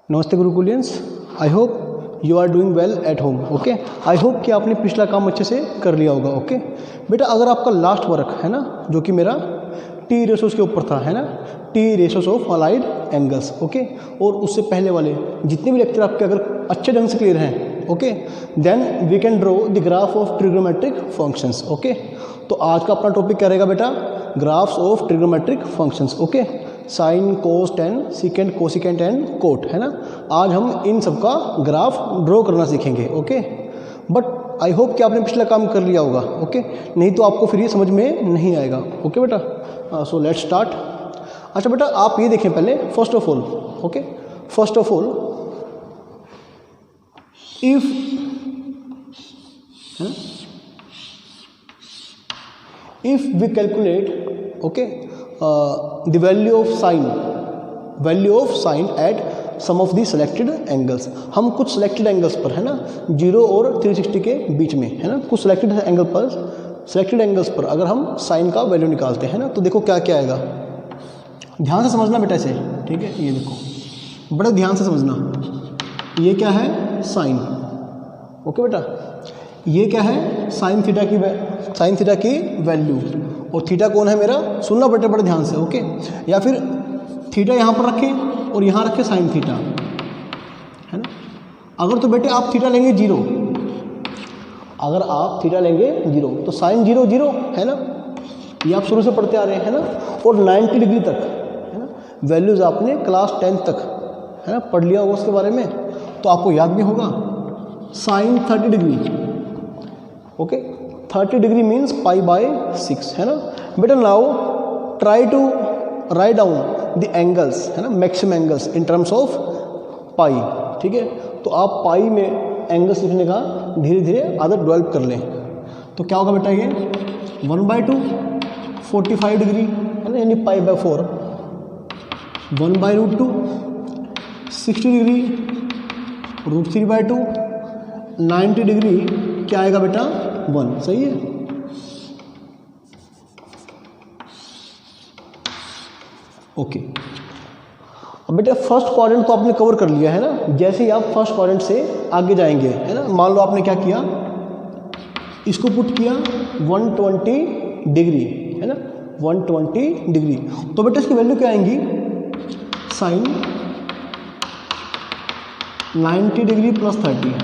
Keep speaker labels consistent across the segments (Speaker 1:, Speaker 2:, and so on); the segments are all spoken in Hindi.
Speaker 1: नमस्ते Gurukulians, I hope you are doing well at home. Okay, I hope कि आपने पिछला काम अच्छे से कर लिया होगा। ओके बेटा, अगर आपका लास्ट वर्क है ना, जो कि मेरा टी रेशोस के ऊपर था, है ना, T ratios of allied angles. Okay, और उससे पहले वाले जितने भी लेक्चर आपके अगर अच्छे ढंग से क्लियर हैं, okay, then we can draw the graph of trigonometric functions. Okay, तो आज का अपना टॉपिक क्या रहेगा बेटा? Graphs of trigonometric functions. Okay, sine, cos, tan, secant, cosecant and cot, है ना। आज हम इन सब का ग्राफ ड्रॉ करना सीखेंगे। ओके, बट आई होप कि आपने पिछला काम कर लिया होगा। ओके, नहीं तो आपको फिर ये समझ में नहीं आएगा। ओके बेटा, सो लेट्स स्टार्ट। अच्छा बेटा, आप ये देखें पहले, first of all, okay, first of all if we calculate, okay, the value of sine at some of the selected angles। हम कुछ selected angles पर, है ना, 0 और 360 के बीच में, है ना, कुछ selected angles पर अगर हम sin का वैल्यू निकालते हैं ना, तो देखो क्या क्या आएगा। ध्यान से समझना बेटा इसे, ठीक है। ये देखो, बड़े ध्यान से समझना। ये क्या है? sin। ओके बेटा, ये क्या है? sin थीटा की वैल्यू, और थीटा कौन है मेरा? सुनना बेटे बड़े ध्यान से। ओके, या फिर थीटा यहाँ पर रखें और यहाँ रखें साइन थीटा, है ना। अगर तो बेटे आप थीटा लेंगे 0, अगर आप थीटा लेंगे 0 तो साइन 0 0, है ना, ये आप शुरू से पढ़ते आ रहे हैं, है ना। और 90 डिग्री तक, है ना, वैल्यूज़ आपने क्लास 10 तक, है ना, पढ़ लिया होगा उसके बारे में, तो आपको याद भी होगा। Sine 30 degree, okay, 30 degree means π/6, है ना बेटा। Now try to write down the angles, है ना, maximum angles in terms of pi, ठीक है। तो आप पाई में एंगल्स लिखने का धीरे धीरे आदत डेवलप कर लें। तो क्या होगा बेटा? ये 1/2 45 डिग्री, है ना, यानी π/4, 1/√2 60 डिग्री, √3/2 90 डिग्री, क्या आएगा बेटा? 1। सही है। ओके, अब बेटा फर्स्ट क्वाड्रेंट तो आपने कवर कर लिया, है ना। जैसे ही आप फर्स्ट क्वाड्रेंट से आगे जाएंगे, है ना, मान लो आपने क्या किया, इसको पुट किया 120 डिग्री, है ना, 120 डिग्री, तो बेटा इसकी वैल्यू क्या आएंगी? साइन 90 डिग्री प्लस 30,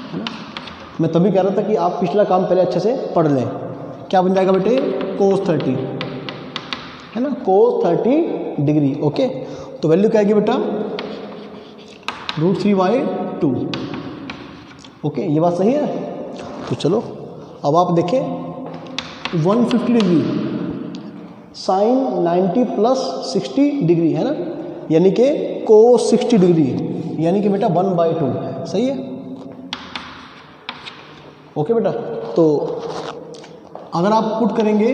Speaker 1: है ना। मैं तभी कह रहा था कि आप पिछला काम पहले अच्छे से पढ़ लें। क्या बन जाएगा बेटे? कोस 30, है ना, कोस 30 डिग्री। ओके, तो वैल्यू क्या आएगी बेटा? √3/2। ओके, ये बात सही है। तो चलो अब आप देखें 150 डिग्री, साइन 90 प्लस 60 डिग्री, है ना, यानी कि कोस 60 डिग्री, यानी कि बेटा 1/2 है। सही है। ओके बेटा, तो अगर आप पुट करेंगे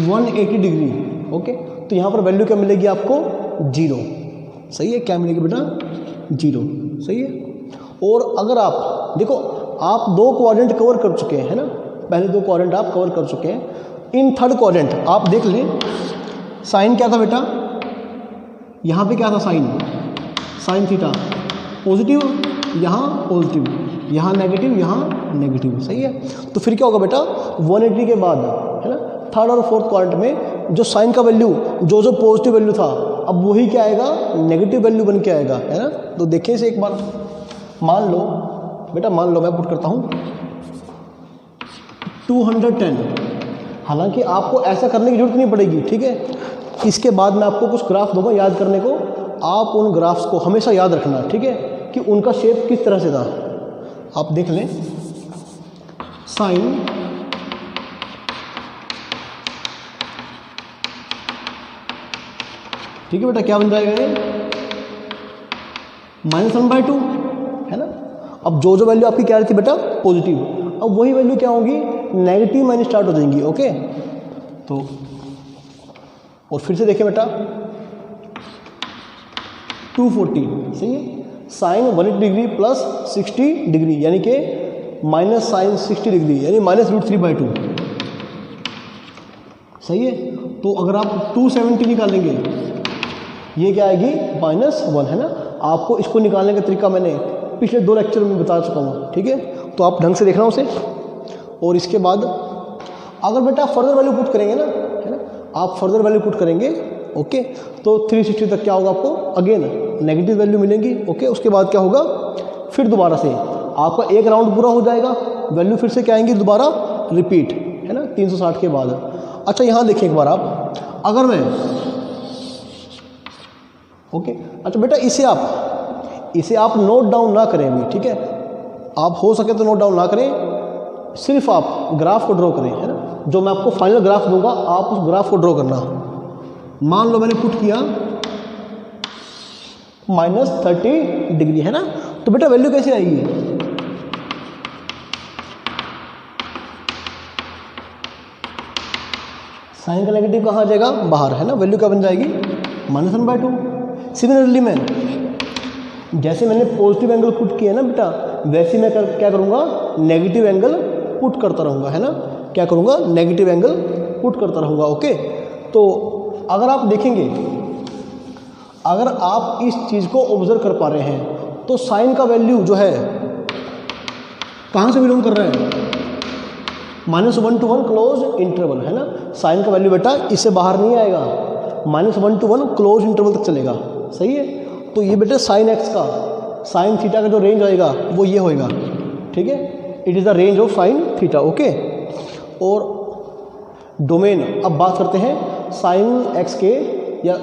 Speaker 1: 180 डिग्री, ओके, तो यहाँ पर वैल्यू क्या मिलेगी आपको? 0। सही है। क्या मिलेगी बेटा? 0। सही है। और अगर आप देखो, आप 2 क्वाड्रेंट कवर कर चुके हैं, है ना, पहले 2 क्वाड्रेंट आप कवर कर चुके हैं। इन थर्ड क्वाड्रेंट आप देख लें, साइन क्या था बेटा? यहाँ पे क्या था? साइन थीटा पॉजिटिव, यहाँ पॉजिटिव, यहाँ नेगेटिव, यहाँ नेगेटिव। सही है। तो फिर क्या होगा बेटा? 180 के बाद, है ना, थर्ड और फोर्थ क्वाड्रेंट में जो साइन का वैल्यू, जो पॉजिटिव वैल्यू था, अब वही क्या आएगा? नेगेटिव वैल्यू बन के आएगा, है ना। तो देखिए इसे एक बार, मान लो बेटा, मान लो मैं पुट करता हूँ 210। हालांकि आपको ऐसा करने की जरूरत नहीं पड़ेगी, ठीक है। इसके बाद मैं आपको कुछ ग्राफ दूंगा याद करने को, आप उन ग्राफ्स को हमेशा याद रखना, ठीक है, कि उनका शेप किस तरह से था। आप देख लें, साइन ठीक है बेटा, क्या बन जाएगा ये? -1/2, है ना। अब जो वैल्यू आपकी क्या रही थी बेटा? पॉजिटिव, अब वही वैल्यू क्या होगी? नेगेटिव माइनस स्टार्ट हो जाएंगी। ओके, तो और फिर से देखें बेटा 240, सही है। साइन 180 डिग्री प्लस 60 डिग्री, यानी कि माइनस साइन 60 डिग्री, यानी -√3/2। सही है। तो अगर आप 270 निकालेंगे, ये क्या आएगी? -1, है ना। आपको इसको निकालने का तरीका मैंने पिछले 2 लेक्चर में बता चुका हूँ, ठीक है। तो आप ढंग से देखना उसे। और इसके बाद अगर बेटा फर्दर वैल्यू पुट करेंगे ना, है ना, आप फर्दर वैल्यू पुट करेंगे, ओके, तो 360 तक क्या होगा आपको अगेन नेगेटिव वैल्यू मिलेंगी, ओके। उसके बाद क्या होगा, फिर दोबारा से आपका एक राउंड पूरा हो जाएगा, वैल्यू फिर से क्या आएंगी दोबारा रिपीट, है ना, 360 के बाद। अच्छा यहाँ देखिए एक बार आप, अगर मैं, ओके, अच्छा बेटा इसे आप नोट डाउन ना करें अभी, ठीक है, आप हो सके तो नोट डाउन ना करें, सिर्फ आप ग्राफ को ड्रॉ करें, है ना। जो मैं आपको फाइनल ग्राफ दूंगा आप उस ग्राफ को ड्रॉ करना। मान लो मैंने पुट किया -30 डिग्री, है ना, तो बेटा वैल्यू कैसे आएगी, साइन का नेगेटिव कहाँ आ जाएगा, बाहर, है ना, वैल्यू क्या बन जाएगी -1/2। सिमिलरली मैं जैसे मैंने पॉजिटिव एंगल पुट किया ना बेटा, वैसे मैं क्या करूँगा, नेगेटिव एंगल पुट करता रहूँगा, है ना, क्या करूँगा, नेगेटिव एंगल पुट करता रहूँगा, ओके। तो अगर आप देखेंगे, अगर आप इस चीज़ को ऑब्जर्व कर पा रहे हैं तो साइन का वैल्यू जो है कहाँ से बिलोंग कर रहा है, -1 to 1 क्लोज इंटरवल, है ना। साइन का वैल्यू बेटा इससे बाहर नहीं आएगा, -1 to 1 क्लोज इंटरवल तक चलेगा, सही है। तो ये बेटा साइन एक्स का, साइन थीटा का जो रेंज आएगा वो ये होएगा, ठीक है, it is the range of sine theta, okay. और डोमेन, अब बात करते हैं साइन एक्स के या,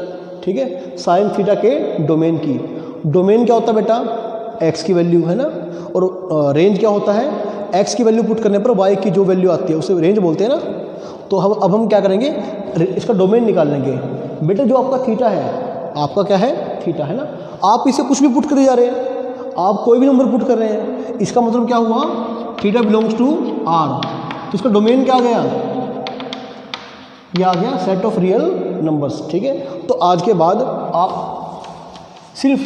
Speaker 1: ठीक है, साइन थीटा के डोमेन की। डोमेन क्या होता है बेटा, एक्स की वैल्यू, है ना, और रेंज क्या होता है, एक्स की वैल्यू पुट करने पर वाई की जो वैल्यू आती है उसे रेंज बोलते हैं ना। तो अब हम क्या करेंगे, इसका डोमेन निकाल लेंगे। बेटा जो आपका थीटा है, आपका क्या है, थीटा, है ना, आप इसे कुछ भी पुट करे जा रहे हैं, आप कोई भी नंबर पुट कर रहे हैं, इसका मतलब क्या हुआ, थीटा बिलोंग्स टू आर, तो इसका डोमेन क्या आ गया, ये आ गया सेट ऑफ रियल नंबर्स, ठीक है। तो आज के बाद आप सिर्फ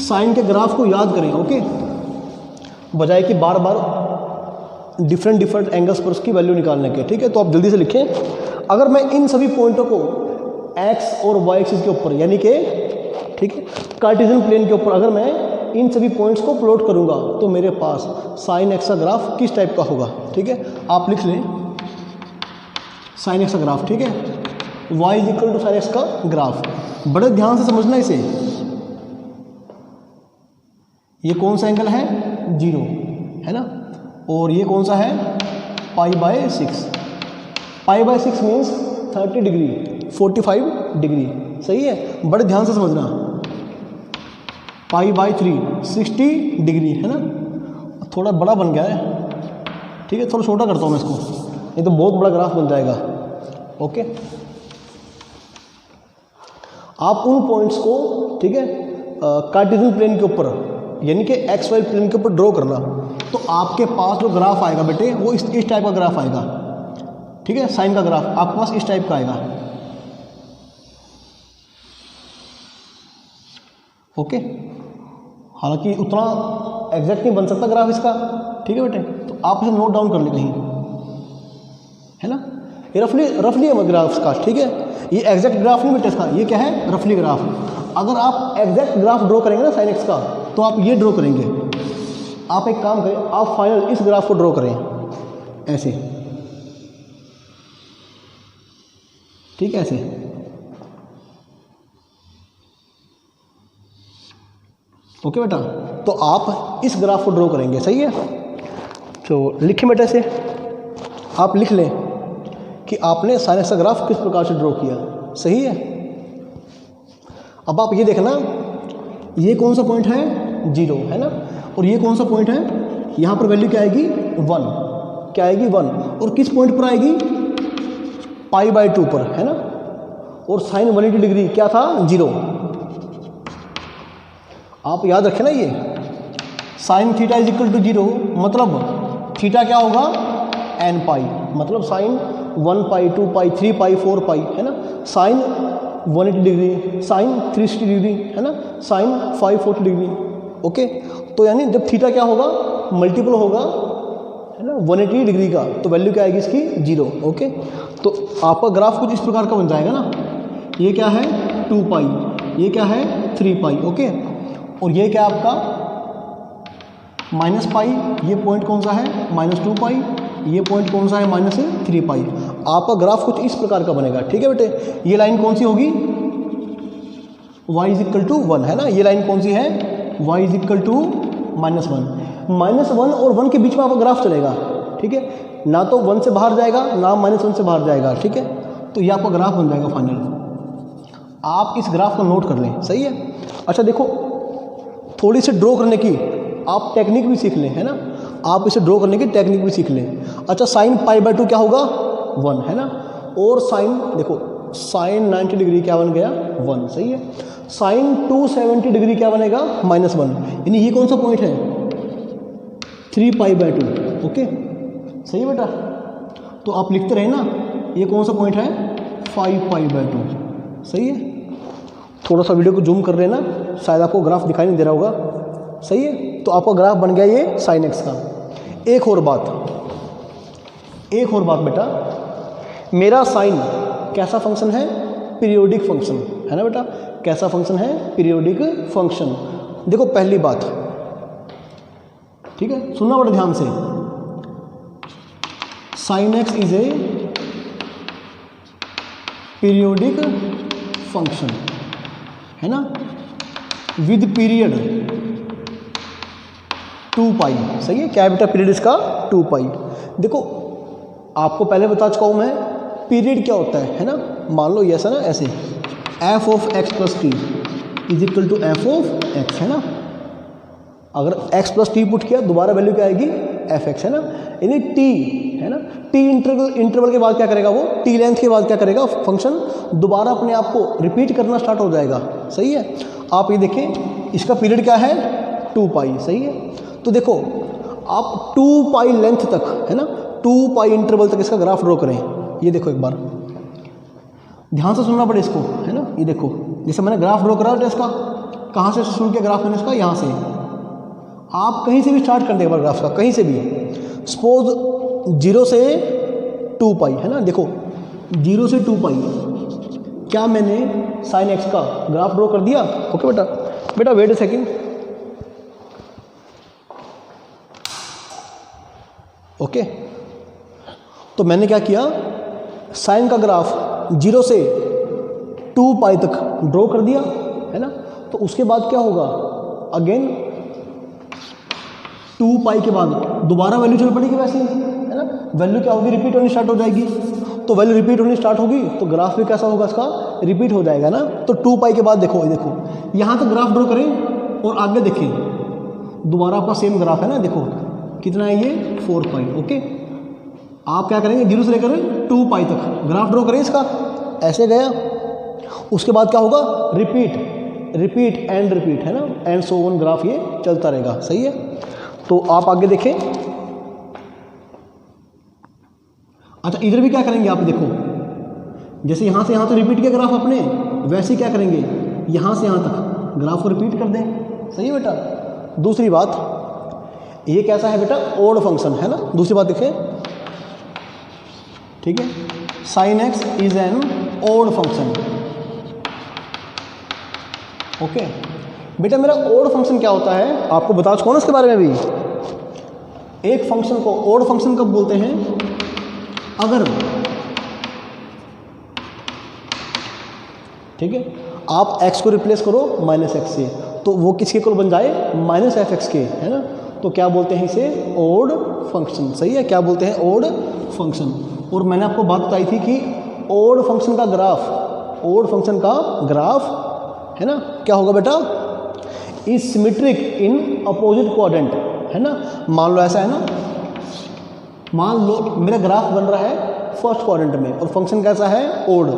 Speaker 1: साइन के ग्राफ को याद करें, ओके, बजाय कि बार बार डिफरेंट एंगल्स पर उसकी वैल्यू निकालने के, ठीक है। तो आप जल्दी से लिखें, अगर मैं इन सभी पॉइंटों को एक्स और वाई एक्सिस के ऊपर, यानी कि, ठीक है, कार्टेशियन प्लेन के ऊपर अगर मैं इन सभी पॉइंट्स को प्लॉट करूंगा तो मेरे पास साइन एक्स का ग्राफ किस टाइप का होगा, ठीक है। आप लिख लें साइन एक्स का ग्राफ, ठीक है, y is equal to sine x का ग्राफ। बड़े ध्यान से समझना इसे, ये कौन सा एंगल है, 0, है ना, और ये कौन सा है, π/6, π/6 मीन्स 30 डिग्री, 45 डिग्री, सही है, बड़े ध्यान से समझना। π/3 60 डिग्री, है ना, थोड़ा बड़ा बन गया है, ठीक है, थोड़ा छोटा करता हूँ मैं इसको, ये तो बहुत बड़ा ग्राफ बन जाएगा, ओके। आप उन पॉइंट्स को, ठीक है, कार्टेशियन प्लेन के ऊपर, यानी कि एक्स वाई प्लेन के ऊपर ड्रॉ करना, तो आपके पास जो ग्राफ आएगा बेटे वो इस टाइप का ग्राफ आएगा, ठीक है, साइन का ग्राफ आपके पास इस टाइप का आएगा, ओके। हालांकि उतना एग्जैक्ट नहीं बन सकता ग्राफ इसका, ठीक है बेटे, तो आप इसे नोट डाउन कर ले कहीं, है ना, ये रफली है ग्राफ का, ठीक है, ये एग्जैक्ट ग्राफ नहीं बेटे इसका, ये क्या है, रफली ग्राफ। अगर आप एग्जैक्ट ग्राफ ड्रॉ करेंगे ना साइन एक्स का, तो आप ये ड्रॉ करेंगे। आप एक काम करें, आप फाइनल इस ग्राफ को ड्रॉ करें ऐसे, ठीक है, ऐसे, ओके बेटा। तो आप इस ग्राफ को ड्रॉ करेंगे, सही है। तो लिखें बेटा ऐसे, आप लिख लें कि आपने साइन एक्स का ग्राफ किस प्रकार से ड्रॉ किया, सही है। अब आप ये देखना, ये कौन सा पॉइंट है, 0, है ना, और ये कौन सा पॉइंट है, यहाँ पर वैल्यू क्या आएगी, 1, क्या आएगी, 1, और किस पॉइंट पर आएगी, π/2 पर, है ना, और साइन 180 डिग्री क्या था, 0। आप याद रखें ना, ये sine theta is equal to 0, मतलब थीटा क्या होगा, n π, मतलब साइन 1π 2π 3π 4π, है ना, साइन 180 डिग्री, साइन 360 डिग्री, है ना, साइन 540 डिग्री, ओके। तो यानी जब थीटा क्या होगा, मल्टीपल होगा, है ना, 180 डिग्री का, तो वैल्यू क्या आएगी इसकी, 0, ओके। तो आपका ग्राफ कुछ इस प्रकार का बन जाएगा ना, ये क्या है, 2π, ये क्या है, 3π, ओके। और ये क्या आपका माइनस पाई, ये पॉइंट कौन सा है -2 पाई, ये पॉइंट कौन सा है -3 पाई। आपका ग्राफ कुछ इस प्रकार का बनेगा, ठीक है बेटे। ये लाइन कौन सी होगी, y = 1 है ना, ये लाइन कौन सी है, y = -1 और 1 के बीच में आपका ग्राफ चलेगा, ठीक है, ना तो 1 से बाहर जाएगा ना -1 से बाहर जाएगा, ठीक है। तो ये आपका ग्राफ बन जाएगा फाइनल। आप इस ग्राफ को नोट कर लें, सही है। अच्छा देखो, थोड़ी सी ड्रॉ करने की आप टेक्निक भी सीख लें, है ना, आप इसे ड्रॉ करने की टेक्निक भी सीख लें। अच्छा sin π/2 क्या होगा 1 है ना, और साइन देखो sin 90 डिग्री क्या बन गया 1, सही है। sin 270 डिग्री क्या बनेगा -1, यानी ये कौन सा पॉइंट है 3 π/2, ओके सही है बेटा। तो आप लिखते रहे ना, ये कौन सा पॉइंट है 5 π/2, सही है। थोड़ा सा वीडियो को जूम कर लेना, शायद आपको ग्राफ दिखाई नहीं दे रहा होगा, सही है। तो आपका ग्राफ बन गया ये sin x का। एक और बात बेटा, मेरा साइन कैसा फंक्शन है, पीरियोडिक फंक्शन है ना बेटा, कैसा फंक्शन है, पीरियोडिक फंक्शन। देखो पहली बात, ठीक है, सुनना बड़ा ध्यान से, sin x is a periodic function है ना, विद पीरियड 2 पाई, सही है। क्या है बेटा पीरियड इसका 2 पाई। देखो आपको पहले बता चुका हूँ मैं, पीरियड क्या होता है ना, मान लो ये ऐसा ना, ऐसे f of x + t = f of x है ना, अगर x + t पुट किया दोबारा वैल्यू क्या आएगी f(x) है ना, यानी t है ना, t इंटरवल के बाद क्या करेगा वो, t लेंथ के बाद क्या करेगा फंक्शन दोबारा अपने आप को रिपीट करना स्टार्ट हो जाएगा, सही है। आप ये देखें, इसका पीरियड क्या है 2 पाई, सही है। तो देखो आप 2 पाई लेंथ तक है ना, 2 पाई इंटरवल तक इसका ग्राफ ड्रॉ करें। ये देखो एक बार ध्यान से सुनना पड़े इसको, है ना। ये देखो जैसे मैंने ग्राफ ड्रॉ करा इसका, कहाँ से शुरू किया ग्राफ मैंने इसका, यहाँ से। आप कहीं से भी स्टार्ट कर दें एक बार ग्राफ का, कहीं से भी, सपोज 0 से 2 पाई है ना। देखो 0 से 2 पाई, क्या मैंने sin x का ग्राफ ड्रॉ कर दिया, ओके बेटा वेट अ सेकेंड, ओके। तो मैंने क्या किया, साइन का ग्राफ 0 से 2 पाई तक ड्रॉ कर दिया है ना। तो उसके बाद क्या होगा, अगेन 2 पाई के बाद दोबारा वैल्यू चल पड़ेगी वैसे ही, है ना। वैल्यू क्या होगी, रिपीट होनी स्टार्ट हो जाएगी। तो वैल्यू रिपीट होनी स्टार्ट होगी तो ग्राफ भी कैसा होगा इसका, रिपीट हो जाएगा ना। तो 2 पाई के बाद देखो यहाँ तक ग्राफ ड्रॉ करें और आगे देखें, दोबारा आपका सेम ग्राफ है ना। देखो कितना है ये 4 पाई, ओके। आप क्या करेंगे, 0 से लेकर 2 पाई तक ग्राफ ड्रॉ करें इसका, ऐसे गया। उसके बाद क्या होगा, रिपीट एंड रिपीट है ना, एंड सो ऑन ग्राफ ये चलता रहेगा, सही है। तो आप आगे देखें। अच्छा इधर भी क्या करेंगे आप, देखो जैसे यहाँ से यहाँ तक रिपीट किया ग्राफ अपने, वैसे क्या करेंगे, यहाँ से यहाँ तक ग्राफ को रिपीट कर दें, सही है बेटा। दूसरी बात, ये कैसा है बेटा, ओड फंक्शन है ना। दूसरी बात देखें, ठीक है, sin x is an odd function, okay बेटा। मेरा ओड फंक्शन क्या होता है आपको बता चुका हूं ना इसके बारे में भी। एक फंक्शन को ओड फंक्शन कब बोलते हैं, अगर, ठीक है, आप x को रिप्लेस करो -x से, तो वो किसके इक्वल बन जाए, -fx के, है ना। तो क्या बोलते हैं इसे, ओड फंक्शन, सही है। क्या बोलते हैं, ओड फंक्शन। और मैंने आपको बात बताई थी कि ओड फंक्शन का ग्राफ है ना, क्या होगा बेटा, is symmetric in opposite quadrant, है ना। मान लो ऐसा है ना, मान लो मेरा ग्राफ बन रहा है फर्स्ट क्वाड्रेंट में और फंक्शन कैसा है, ओड।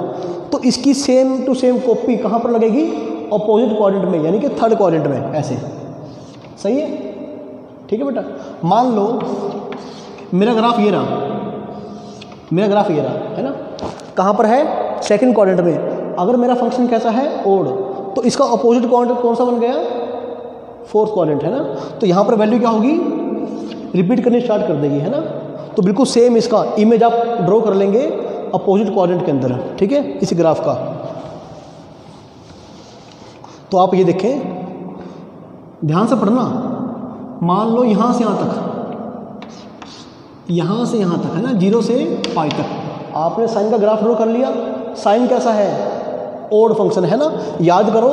Speaker 1: तो इसकी सेम टू सेम कॉपी कहाँ पर लगेगी, अपोजिट क्वाड्रेंट में, यानी कि थर्ड क्वाड्रेंट में, ऐसे, सही है, ठीक है बेटा। मान लो मेरा ग्राफ ये रहा, है ना, कहाँ पर है, सेकंड क्वाड्रेंट में। अगर मेरा फंक्शन कैसा है, ओड, तो इसका अपोजिट क्वाड्रेंट कौन सा बन गया, फोर्थ क्वाड्रेंट, है ना। तो यहाँ पर वैल्यू क्या होगी, रिपीट करनी स्टार्ट कर देगी, है ना। तो बिल्कुल सेम इसका इमेज आप ड्रॉ कर लेंगे अपोजिट क्वाड्रेंट के अंदर, ठीक है, इस ग्राफ का। तो आप ये देखें, ध्यान से पढ़ना। मान लो यहाँ से यहाँ तक, यहाँ से यहाँ तक है ना, 0 से पाई तक आपने साइन का ग्राफ ड्रॉ कर लिया। साइन कैसा है? ओड फंक्शन है ना, याद करो,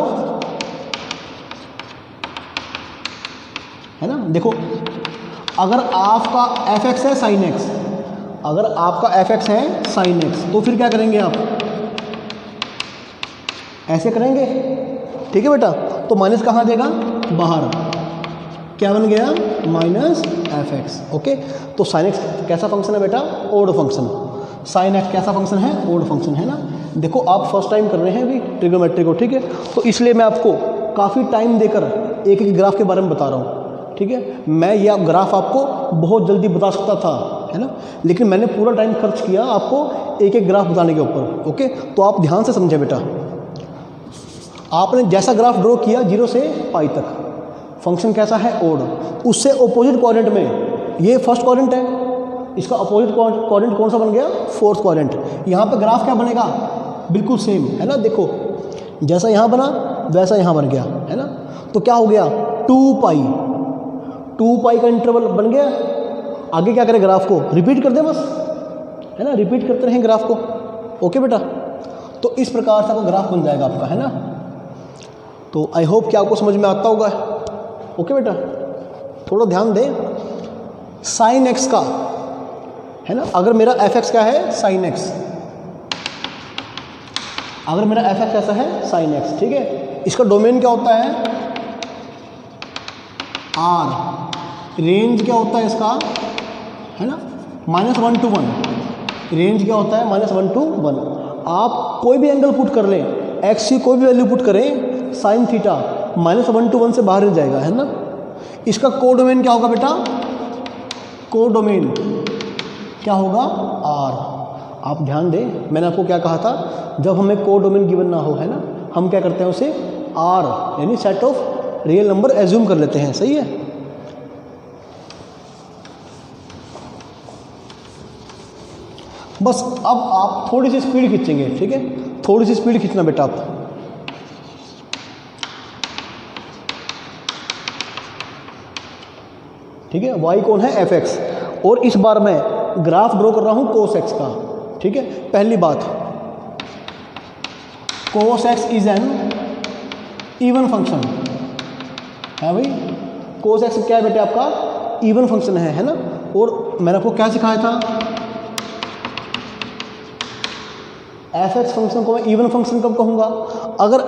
Speaker 1: है ना। देखो अगर आपका f(x) है sin x, अगर आपका f(x) है sin x, तो फिर क्या करेंगे आप? ऐसे करेंगे, ठीक है बेटा। तो माइनस कहाँ देगा? बाहर। क्या बन गया? Minus f(x). ओके, तो sin x कैसा फंक्शन है बेटा? Odd function. sin x कैसा फंक्शन है? ओड फंक्शन, है ना। देखो आप फर्स्ट टाइम कर रहे हैं अभी ट्रिग्नोमेट्री को, ठीक है, तो इसलिए मैं आपको काफ़ी टाइम देकर एक एक ग्राफ के बारे में बता रहा हूँ, ठीक है। मैं यह ग्राफ आपको बहुत जल्दी बता सकता था, है ना, लेकिन मैंने पूरा टाइम खर्च किया आपको एक एक ग्राफ बताने के ऊपर। ओके, तो आप ध्यान से समझे बेटा। आपने जैसा ग्राफ ड्रॉ किया 0 से पाई तक, फंक्शन कैसा है? ओड। उससे अपोजिट क्वाड्रेंट में, ये फर्स्ट क्वाड्रेंट है, इसका अपोजिट क्वाड्रेंट कौन सा बन गया? Fourth quadrant. यहाँ पे ग्राफ क्या बनेगा? बिल्कुल सेम, है ना। देखो जैसा यहाँ बना वैसा यहाँ बन गया, है ना। तो क्या हो गया? 2 पाई का इंटरवल बन गया। आगे क्या करें? ग्राफ को रिपीट कर दें बस, है ना, रिपीट करते रहें ग्राफ को। ओके बेटा, तो इस प्रकार से आपका ग्राफ बन जाएगा आपका, है ना। तो आई होप कि आपको समझ में आता होगा। ओके बेटा, थोड़ा ध्यान दें। साइन एक्स का, है ना, अगर मेरा f(x) क्या है? Sine x। अगर मेरा f(x) ऐसा है साइन x, ठीक है, इसका डोमेन क्या होता है? R। रेंज क्या होता है इसका? है ना, -1 to 1। रेंज क्या होता है? -1 to 1। आप कोई भी एंगल पुट कर लें, x की कोई भी वैल्यू पुट करें, साइन थीटा -1 to 1 से बाहर ही जाएगा, है ना। इसका कोडोमेन क्या होगा बेटा? कोडोमेन क्या होगा? R। आप ध्यान दें, मैंने आपको क्या कहा था, जब हमें कोडोमेन गिवन ना हो, है ना, हम क्या करते हैं उसे R यानी set of real number assume कर लेते हैं। सही है। बस अब आप थोड़ी सी स्पीड खींचेंगे, ठीक है, थोड़ी सी स्पीड खींचना बेटा आप। ठीक है, y कौन है? f(x). और इस बार मैं ग्राफ ड्रॉ कर रहा हूं cos x का, ठीक है। पहली बात, cos x is N even function है भाई। cos x क्या है बेटे? आपका इवन फंक्शन है ना। और मैंने आपको क्या सिखाया था? f(x) फंक्शन को मैं इवन फंक्शन कब कहूँगा? अगर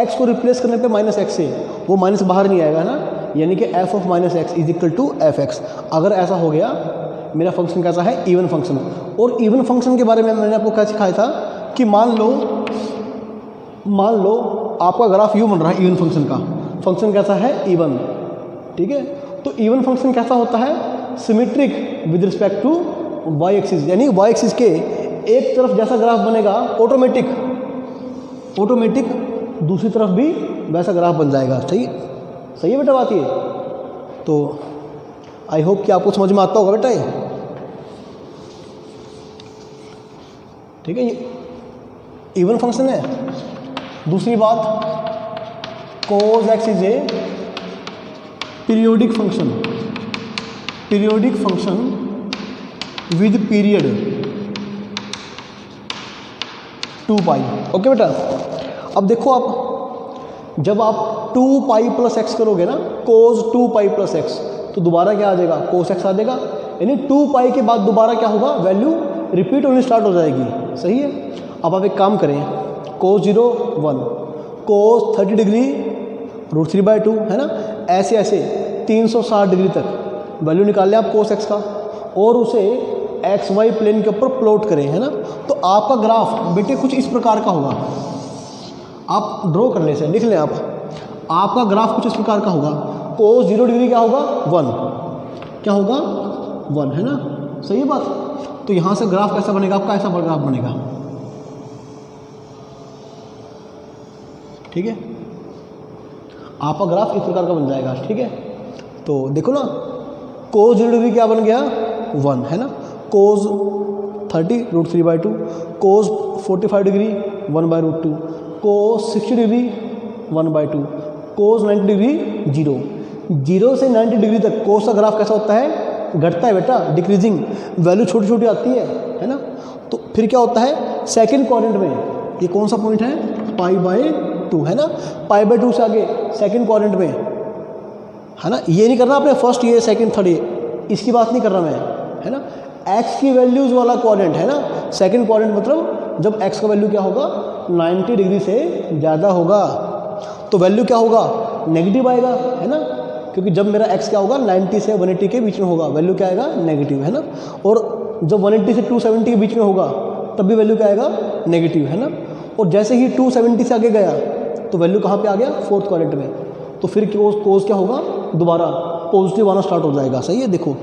Speaker 1: x को रिप्लेस करने पे -x से वो माइनस बाहर नहीं आएगा ना, यानी कि f of -x is equal to f(x). अगर ऐसा हो गया, मेरा फंक्शन कैसा है? Even function. और इवन फंक्शन के बारे में मैंने आपको क्या सिखाया था कि मान लो आपका ग्राफ यू बन रहा है इवन फंक्शन का, फंक्शन कैसा है? इवन, ठीक है। तो इवन फंक्शन कैसा होता है? Symmetric with respect to y axis, यानी y एक्सिस के एक तरफ जैसा ग्राफ बनेगा ऑटोमेटिक दूसरी तरफ भी वैसा ग्राफ बन जाएगा। सही है बेटा बात ये। तो आई होप कि आपको समझ में आता होगा बेटा ये, ठीक है। ये इवन फंक्शन है। दूसरी बात, cos x is a periodic function with period 2 pi. Okay बेटा, अब देखो आप जब आप 2 पाई प्लस x करोगे ना, cos 2 पाई प्लस x, तो दोबारा क्या आ जाएगा? cos x आ जाएगा। यानी 2 पाई के बाद दोबारा क्या होगा? वैल्यू रिपीट होनी स्टार्ट हो जाएगी। सही है। अब आप एक काम करें, cos 0 1, cos 30 डिग्री √3/2, है ना। ऐसे 360 डिग्री तक वैल्यू निकाल लें आप cos x का, और उसे XY प्लेन के ऊपर प्लॉट करें, है ना। तो आपका ग्राफ बेटे कुछ इस प्रकार का होगा। आप ड्रॉ कर ले, से लिख लें आप, आपका ग्राफ कुछ इस प्रकार का होगा। cos 0 डिग्री क्या होगा? 1, क्या होगा? 1, है ना। सही है बात। तो यहाँ से ग्राफ कैसा बनेगा आपका? ऐसा ग्राफ बनेगा, ठीक है। आपका ग्राफ इस प्रकार का बन जाएगा, ठीक है। तो देखो ना, cos 0 डिग्री क्या बन गया? 1, है ना। cos 30 √3/2, cos 45 degree 1/√2, cos 60 degree 1/2, cos 90 degree 0। 0 से 90 डिग्री तक कोस का ग्राफ कैसा होता है? घटता है बेटा, डिक्रीजिंग, वैल्यू छोटी छोटी आती है ना। तो फिर क्या होता है सेकंड क्वाड्रेंट में, ये कौन सा पॉइंट है? π/2 है ना, π/2 से आगे सेकंड क्वाड्रेंट में है ना। ये नहीं करना आपने फर्स्ट ये सेकंड थर्ड ये, इसकी बात नहीं कर रहा मैं, है ना। x की वैल्यूज़ वाला क्वाड्रेंट है ना, सेकंड क्वाड्रेंट मतलब जब x का वैल्यू क्या होगा 90 डिग्री से ज़्यादा होगा तो वैल्यू क्या होगा? नेगेटिव आएगा, है ना, क्योंकि जब मेरा x क्या होगा 90 से 180 के बीच में होगा, वैल्यू क्या आएगा? नेगेटिव, है ना। और जब 180 से 270 के बीच में होगा तब भी वैल्यू क्या आएगा? नेगेटिव, है ना। और जैसे ही 270 से आगे गया तो वैल्यू कहाँ पे आ गया? फोर्थ क्वाड्रेंट में। तो फिर कोस क्या होगा? दोबारा पॉजिटिव आना स्टार्ट हो जाएगा। सही है, देखो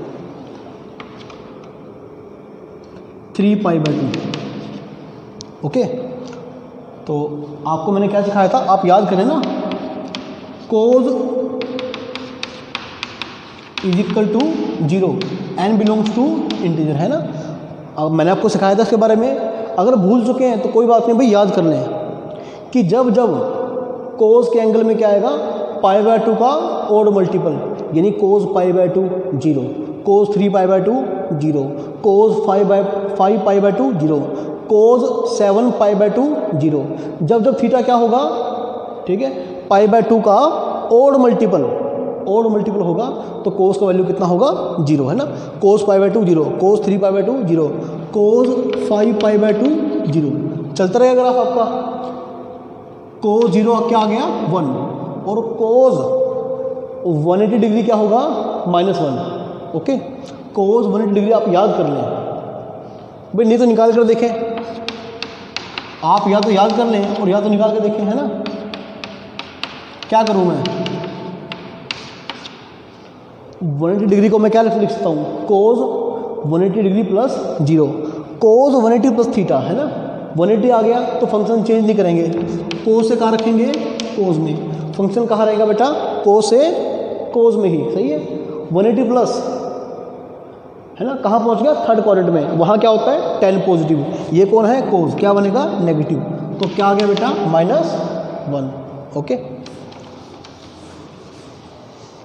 Speaker 1: 3π/2। ओके, तो आपको मैंने क्या सिखाया था, आप याद करें ना, कोस = 0 n बिलोंग्स टू इंटीजर, है ना। अब मैंने आपको सिखाया था इसके बारे में, अगर भूल चुके हैं तो कोई बात नहीं भाई, याद कर लें कि जब जब कोस के एंगल में क्या आएगा? π/2 का ओड मल्टीपल, यानी कोस π/2 0, कोस 3π/2 0, कोस 5π/2 0, कोस 7π/2 0। जब जब थीटा क्या होगा, ठीक है, π/2 का ओड मल्टीपल होगा तो कोस का वैल्यू कितना होगा? 0, है ना। कोस π/2 0, कोस 3π/2 0, कोस 5π/2 0। चलता रहेगा ग्राफ आपका। कोस 0 क्या आ गया? 1, और कोस 180 डिग्री क्या होगा? -1। ओके, कोस 180 डिग्री आप याद कर लें भाई, नहीं तो निकाल कर देखें आप, या तो याद कर लें और या तो निकाल कर देखें, है ना। क्या करूं मैं? 180 डिग्री को मैं क्या लिख सकता हूँ? कोस 180 डिग्री प्लस 0, कोस 180 प्लस थीटा, है ना। 180 आ गया तो फंक्शन चेंज नहीं करेंगे, कोस से कहाँ रखेंगे? कोस में। फंक्शन कहाँ रहेगा बेटा? कोस से कोस में ही। सही है, 180 प्लस, है ना, कहाँ पहुँच गया? थर्ड क्वाड्रेंट में। वहाँ क्या होता है? 10 पॉजिटिव। ये कौन है? कोस। क्या बनेगा? नेगेटिव। तो क्या आ गया बेटा? -1। ओके,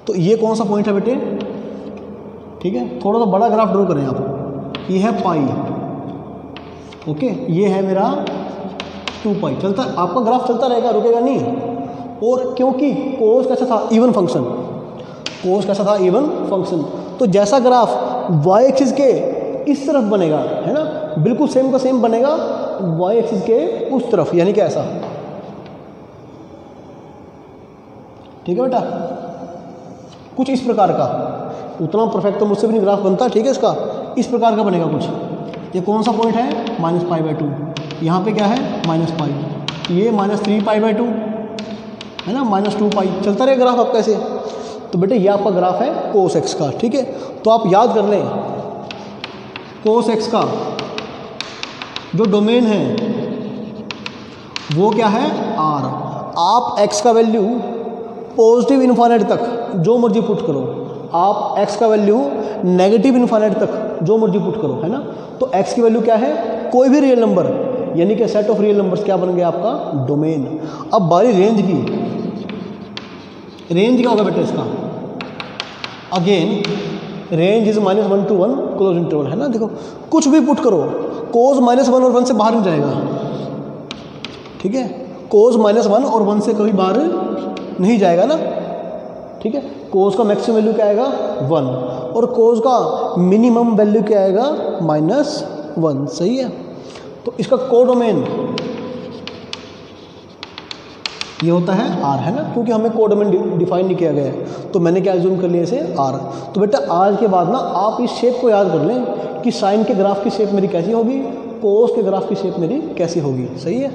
Speaker 1: तो ये कौन सा पॉइंट है बेटे? ठीक है, थोड़ा सा बड़ा ग्राफ ड्रॉ करें आप। ये है पाई, ओके, ये है मेरा 2π। चलता, आपका ग्राफ चलता रहेगा, रुकेगा नहीं। और क्योंकि कोस कैसा था? Even function. कोस कैसा था? Even function. तो जैसा ग्राफ y एक्सिस के इस तरफ बनेगा, है ना, बिल्कुल सेम का सेम बनेगा y एक्सिस के उस तरफ, यानी कि ऐसा। ठीक है बेटा, कुछ इस प्रकार का। उतना परफेक्ट तो मुझसे भी नहीं ग्राफ बनता, ठीक है, इसका इस प्रकार का बनेगा कुछ। ये कौन सा पॉइंट है? -π/2। यहाँ पे क्या है? -π। ये -3π/2, है ना, -2π। चलता रहेगा ग्राफ आपका ऐसे। तो बेटे ये आपका ग्राफ है कोस x का। ठीक है, तो आप याद कर लें कोस x का जो डोमेन है वो क्या है? r। आप x का वैल्यू पॉजिटिव इन्फाइनाइट तक जो मर्जी पुट करो, आप x का वैल्यू नेगेटिव इन्फाइनाइट तक जो मर्जी पुट करो, है ना। तो x की वैल्यू क्या है? कोई भी रियल नंबर, यानी कि सेट ऑफ रियल नंबर्स क्या बन गया आपका? डोमेन। अब बारी रेंज की। रेंज क्या होगा बेटा इसका? Again range is -1 to 1 close interval, है ना। देखो कुछ भी पुट करो, कोस -1 और 1 से बाहर नहीं जाएगा। ठीक है, कोस -1 और 1 से कभी बाहर नहीं जाएगा ना। ठीक है, कोस का मैक्सिमम वैल्यू क्या आएगा? 1, और कोस का मिनिमम वैल्यू क्या आएगा? -1। सही है, तो इसका कोडोमेन ये होता है r, है ना, क्योंकि हमें कोडोमेन डिफाइन नहीं किया गया है, तो मैंने क्या एज्यूम कर लिया इसे r। तो बेटा आज के बाद ना आप इस शेप को याद कर लें कि साइन के ग्राफ की शेप मेरी कैसी होगी, कोस के ग्राफ की शेप मेरी कैसी होगी। सही है,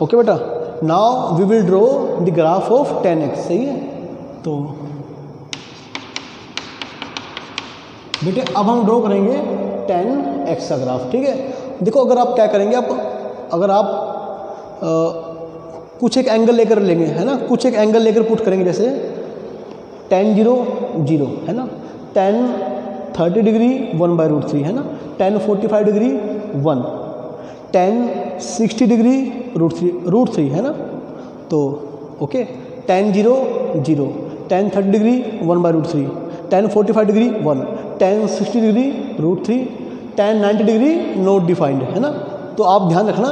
Speaker 1: ओके बेटा। Now we will draw the graph of 10x। सही है, तो बेटे अब हम ड्रॉ करेंगे 10x का ग्राफ। ठीक है, देखो अगर आप क्या करेंगे, अगर आप कुछ एक एंगल लेकर लेंगे, है ना, कुछ एक एंगल लेकर पुट करेंगे, जैसे 10 0 0, है ना, 10 30 डिग्री 1/√3 है ना, tan 45 डिग्री 1, tan 60 डिग्री √3 है ना, तो okay, tan 0 0, tan 30 degree 1/√3, tan 45 degree 1, tan 60 degree √3, tan 90 degree not defined है ना। तो आप ध्यान रखना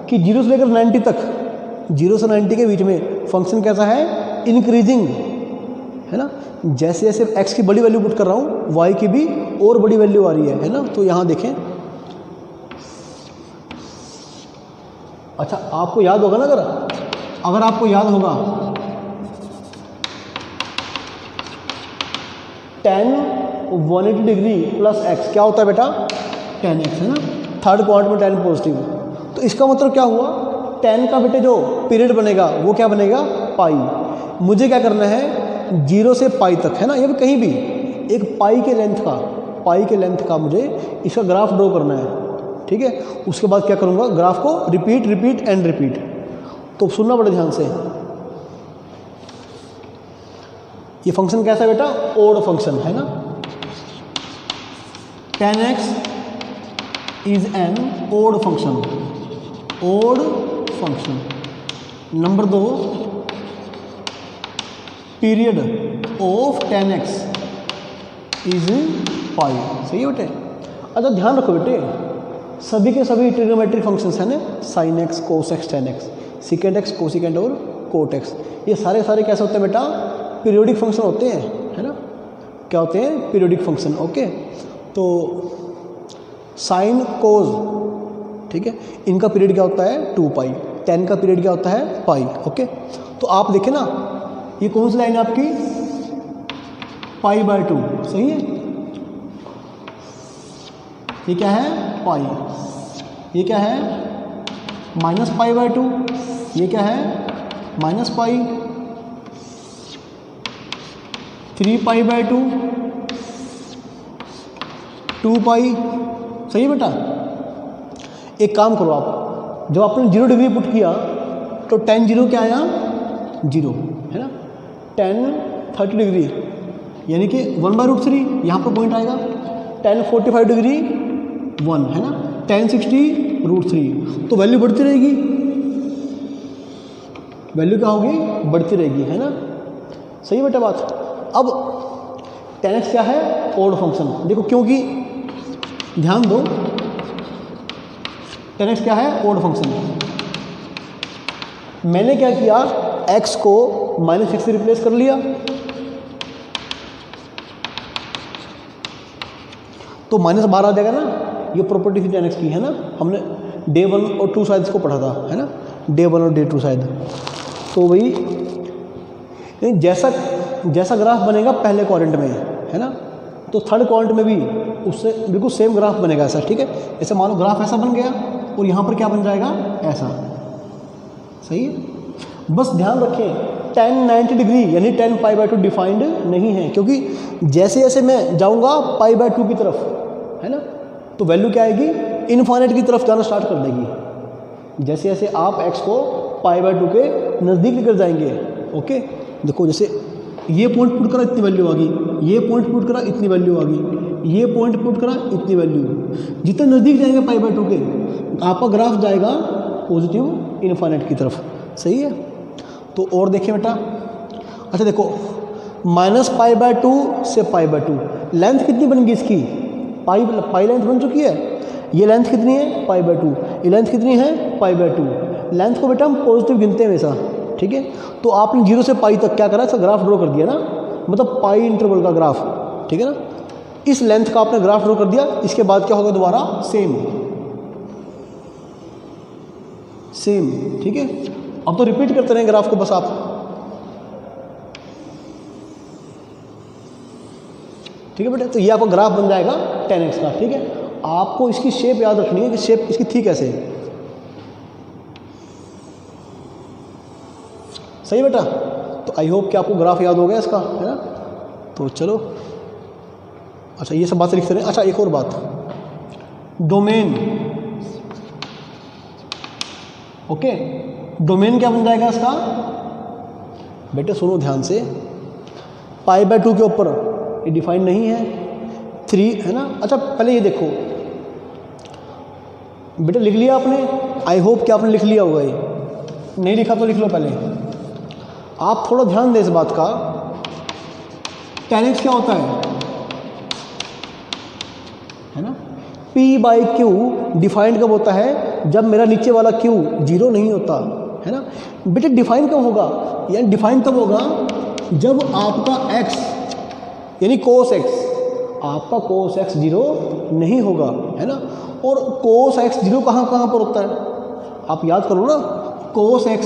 Speaker 1: कि 0 से लेकर 90 तक, 0 से 90 के बीच में फंक्शन कैसा है, इंक्रीजिंग है ना। जैसे जैसे x की बड़ी वैल्यू पुट कर रहा हूँ y की भी और बड़ी वैल्यू आ रही है ना। तो यहाँ देखें, अच्छा आपको याद होगा ना, अगर आपको याद होगा tan 180 डिग्री प्लस x क्या होता है बेटा, tan x है ना, थर्ड क्वाड्रेंट में tan पॉजिटिव। तो इसका मतलब क्या हुआ, tan का बेटे जो पीरियड बनेगा वो क्या बनेगा, पाई। मुझे क्या करना है, 0 से पाई तक है ना, या फिर कहीं भी एक पाई के लेंथ का मुझे इसका ग्राफ ड्रॉ करना है, ठीक है। उसके बाद क्या करूँगा, ग्राफ को रिपीट रिपीट एंड रिपीट। तो सुनना बड़े ध्यान से, ये फंक्शन कैसा है बेटा, ओड फंक्शन है ना। tan x is an odd function, odd function. Number 2, period of tan x is pi, सही है बेटे। अच्छा ध्यान रखो बेटे, सभी के सभी ट्रिग्नोमेट्रिक फंक्शंस हैं ना, sin x cos x tan x, secant x cosecant और कोट x, ये सारे कैसे होते हैं बेटा, पीरियोडिक फंक्शन होते हैं है ना। क्या होते हैं, पीरियोडिक फंक्शन। ओके, तो साइन कोज, ठीक है, इनका पीरियड क्या होता है 2 पाई, tan का पीरियड क्या होता है पाई। ओके, तो आप देखें ना, ये कौन सी लाइन है आपकी, π/2, सही है। ये क्या है, पाई, ये क्या है -π/2, ये क्या है -पाई, 3π/2, 2 पाई, सही है बेटा। एक काम करो आप, जब आपने 0 डिग्री पुट किया तो tan 0 क्या आया, 0 है ना। tan 30 डिग्री यानी कि 1/√3, यहाँ पर पॉइंट आएगा। tan 45 डिग्री 1 है ना, tan 60 √3, तो वैल्यू बढ़ती रहेगी, वैल्यू क्या होगी, बढ़ती रहेगी है ना, सही बेटा बात। अब tan x क्या है, ओड फंक्शन। देखो क्योंकि ध्यान दो, tan x क्या है, ओड फंक्शन। मैंने क्या किया, x को -x से रिप्लेस कर लिया, तो -12 आ जाएगा ना। ये प्रॉपर्टी थी tan x की है ना, हमने डे 1 और 2 शायद इसको पढ़ा था है ना, डे 1 और डे 2 शायद। तो वही जैसा ग्राफ बनेगा पहले क्वाड्रेंट में है ना, तो थर्ड क्वाड्रेंट में भी उससे बिल्कुल सेम ग्राफ बनेगा ऐसा, ठीक है। जैसे मान लो ग्राफ ऐसा बन गया और यहाँ पर क्या बन जाएगा, ऐसा, सही है। बस ध्यान रखें, tan 90 डिग्री यानी tan π/2 डिफाइंड नहीं है, क्योंकि जैसे जैसे मैं जाऊँगा π/2 की तरफ है ना, तो वैल्यू क्या आएगी, इनफाइनाइट की तरफ जाना स्टार्ट कर देगी। जैसे जैसे आप x को π/2 के नज़दीक लेकर जाएंगे। ओके, देखो जैसे ये पॉइंट पुट करा इतनी वैल्यू आ गई, ये पॉइंट पुट करा इतनी वैल्यू आ गई, ये पॉइंट पुट करा इतनी वैल्यू। जितने नज़दीक जाएंगे π/2 के, आपका ग्राफ जाएगा पॉजिटिव इनफाइनाइट की तरफ, सही है। तो और देखिए बेटा, अच्छा देखो, -π/2 से π/2 लेंथ कितनी बन गई इसकी, पाई लेंथ बन चुकी है। ये लेंथ कितनी है, π/2, ये लेंथ कितनी है, π/2। लेंथ को बेटा हम पॉजिटिव गिनते हैं हमेशा, ठीक है। तो आपने 0 से पाई तक क्या करा, इसका ग्राफ ड्रॉ कर दिया ना, मतलब पाई इंटरवल का ग्राफ, ठीक है ना। इस लेंथ का आपने ग्राफ ड्रॉ कर दिया, इसके बाद क्या होगा, दोबारा सेम, ठीक है। अब तो रिपीट करते रहें ग्राफ को बस आप, ठीक है बेटा। तो ये आपका ग्राफ बन जाएगा tan x का, ठीक है। आपको इसकी शेप याद रखनी है कि शेप इसकी थी कैसे, सही बेटा। तो आई होप कि आपको ग्राफ याद हो गया इसका, है ना। तो चलो, अच्छा ये सब बातें लिखते रहे। अच्छा एक और बात, डोमेन, ओके, डोमेन क्या बन जाएगा इसका, बेटे सुनो ध्यान से, π/2 के ऊपर ये डिफाइन नहीं है, 3 है ना। अच्छा पहले ये देखो बेटा, लिख लिया आपने? आई होप कि आपने लिख लिया होगा। ये नहीं लिखा तो लिख लो पहले। आप थोड़ा ध्यान दें इस बात का। tan x क्या होता है ना? p/q डिफाइंड कब होता है? जब मेरा नीचे वाला q 0 नहीं होता है ना। बेटे डिफाइन कब होगा? यानी डिफाइन तब होगा जब आपका x यानी cos x, आपका cos x 0 नहीं होगा है ना। और cos x 0 कहाँ कहाँ पर होता है? आप याद करो ना, cos x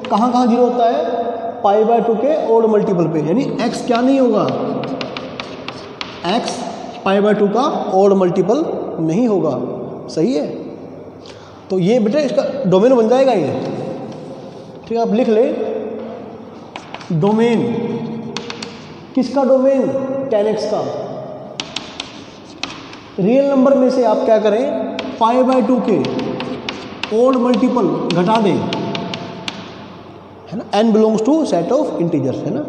Speaker 1: कहाँ कहाँ 0 होता है? π/2 के ओड मल्टीपल पे, यानी x क्या नहीं होगा? x π/2 का ओड मल्टीपल नहीं होगा। सही है। तो ये बेटा इसका डोमेन बन जाएगा ये। ठीक है, आप लिख ले डोमेन। किसका डोमेन? tan x का। रियल नंबर में से आप क्या करें? π/2 के ओड मल्टीपल घटा दें है ना। n belongs to set of integers है ना।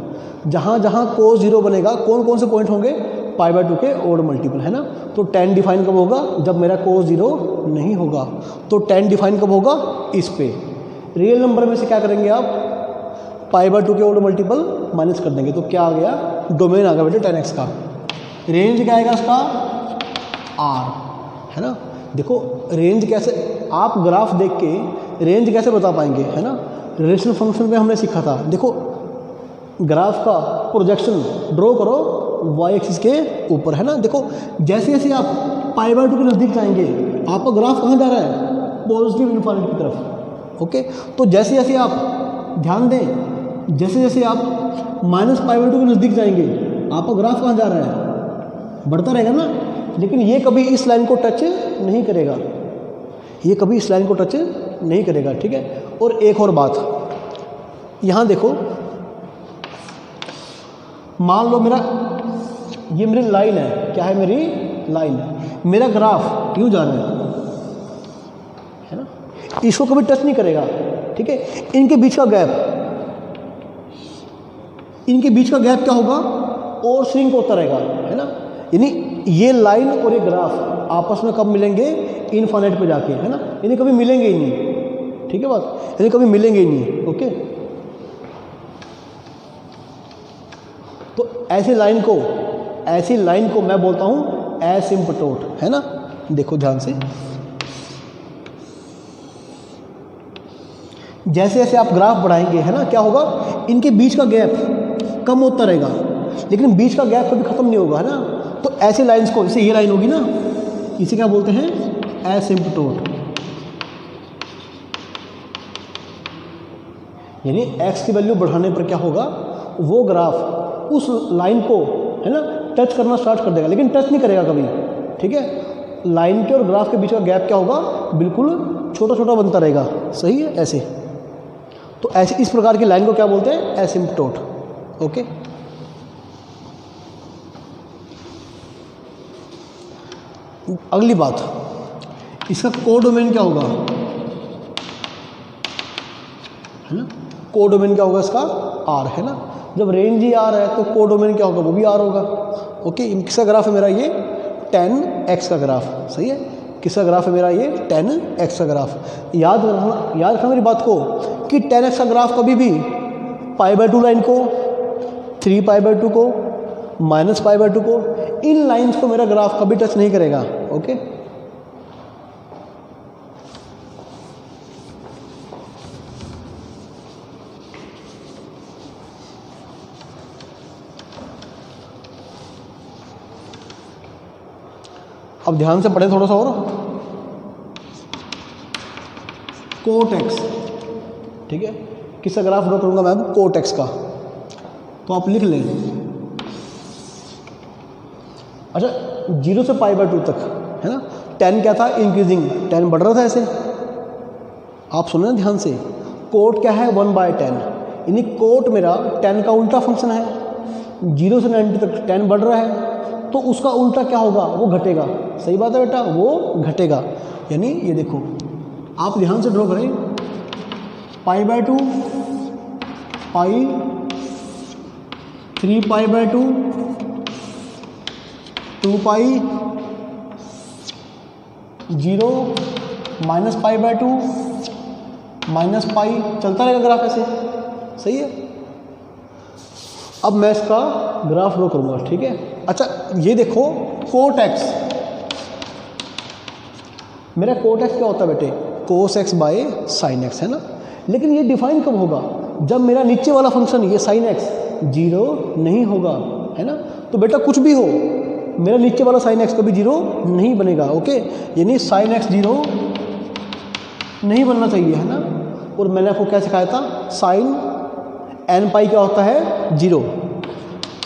Speaker 1: जहाँ जहाँ cos 0 बनेगा, कौन कौन से पॉइंट होंगे? π/2 के ओड मल्टीपल है ना। तो tan डिफाइन कब होगा? जब मेरा cos 0 नहीं होगा। तो tan डिफाइन कब होगा? इस पे। रियल नंबर में से क्या करेंगे आप? π/2 के ओड मल्टीपल माइनस कर देंगे। तो क्या आ गया? डोमेन आ गया बेटा tan x का। रेंज क्या आएगा इसका? r है ना। देखो रेंज कैसे, आप ग्राफ देख के रेंज कैसे बता पाएंगे है ना। रिलेशनल फंक्शन में हमने सीखा था। देखो ग्राफ का प्रोजेक्शन ड्रॉ करो y एक्सिस के ऊपर है ना। देखो जैसे जैसे आप π/2 के नज़दीक जाएंगे, आपका ग्राफ कहाँ जा रहा है? पॉजिटिव इन्फिनिटी की तरफ। ओके, तो जैसे जैसे आप ध्यान दें, जैसे जैसे आप -π/2 के नज़दीक जाएंगे, आपका ग्राफ कहाँ जा रहा है? बढ़ता रहेगा ना। लेकिन ये कभी इस लाइन को टच नहीं करेगा, ये कभी इस लाइन को टच नहीं करेगा। ठीक है। और एक और बात, यहाँ देखो, मान लो मेरा ये मेरी लाइन है। क्या है? मेरी लाइन है। मेरा ग्राफ यूँ जा रहा है ना, इसको कभी टच नहीं करेगा। ठीक है। इनके बीच का गैप, इनके बीच का गैप क्या होगा? और श्रिंक होता रहेगा है ना। यानी ये लाइन और ये ग्राफ आपस में कब मिलेंगे? इनफाइनाइट पे जाके है ना। यानी कभी मिलेंगे ही नहीं। ठीक है बात, यानी कभी मिलेंगे ही नहीं। ओके, तो ऐसी लाइन को मैं बोलता हूं एसिम्पटोट है ना। देखो ध्यान से, जैसे जैसे आप ग्राफ बढ़ाएंगे है ना, क्या होगा? इनके बीच का गैप कम होता रहेगा, लेकिन बीच का गैप कभी खत्म नहीं होगा है ना। तो ऐसी लाइंस को, जैसे ये लाइन होगी ना, इसे क्या बोलते हैं? एसिम्पटोट। यानी x की वैल्यू बढ़ाने पर क्या होगा? वो ग्राफ उस लाइन को है ना टच करना स्टार्ट कर देगा, लेकिन टच नहीं करेगा कभी। ठीक है। लाइन के और ग्राफ के बीच का गैप क्या होगा? बिल्कुल छोटा छोटा बनता रहेगा। सही है। ऐसे, तो ऐसे इस प्रकार की लाइन को क्या बोलते हैं? एसिम्पटोट। ओके, अगली बात, इसका कोडोमेन क्या होगा है ना। कोडोमेन क्या होगा इसका? आर है ना। जब रेंज ही आर है तो कोडोमेन क्या होगा? वो भी आर होगा। ओके, किसका ग्राफ है मेरा? ये tan x का ग्राफ। सही है। किसका ग्राफ है मेरा? ये tan x का ग्राफ। याद रखना मेरी बात को कि tan x का ग्राफ कभी भी π/2 लाइन को, 3π/2 को, -π/2 को, इन लाइंस को मेरा ग्राफ कभी टच नहीं करेगा। ओके, अब ध्यान से पढ़े थोड़ा सा और। कोट x, ठीक है, किसका ग्राफ ड्रॉ करूंगा मैं अब? कोट x का। तो आप लिख लें। अच्छा, 0 से π/2 तक है ना। tan क्या था? इंक्रीजिंग। tan बढ़ रहा था ऐसे। आप सुने ना ध्यान से। कोट क्या है? 1/10। यानी कोट मेरा tan का उल्टा फंक्शन है। 0 से 90 तक tan बढ़ रहा है, तो उसका उल्टा क्या होगा? वो घटेगा। सही बात है बेटा, वो घटेगा। यानी ये देखो, आप ध्यान से ड्रॉ करें। π/2, π, 3π/2, 2 पाई 0 minus pi by 2 minus pi, चलता रहेगा ग्राफ ऐसे, सही है। अब मैं इसका ग्राफ ड्रॉ करूँगा, ठीक है। अच्छा ये देखो कोट एक्स, मेरा कोट एक्स क्या होता है बेटे, cos x by sine x, है ना। लेकिन ये डिफाइन कब होगा, जब मेरा नीचे वाला फंक्शन ये साइन एक्स 0 नहीं होगा, है ना। तो बेटा कुछ भी हो, मेरा नीचे वाला साइन एक्स कभी 0 नहीं बनेगा, ओके। यानी साइन एक्स 0 नहीं बनना चाहिए, है ना। और मैंने आपको क्या सिखाया था, साइन एन पाई क्या होता है 0,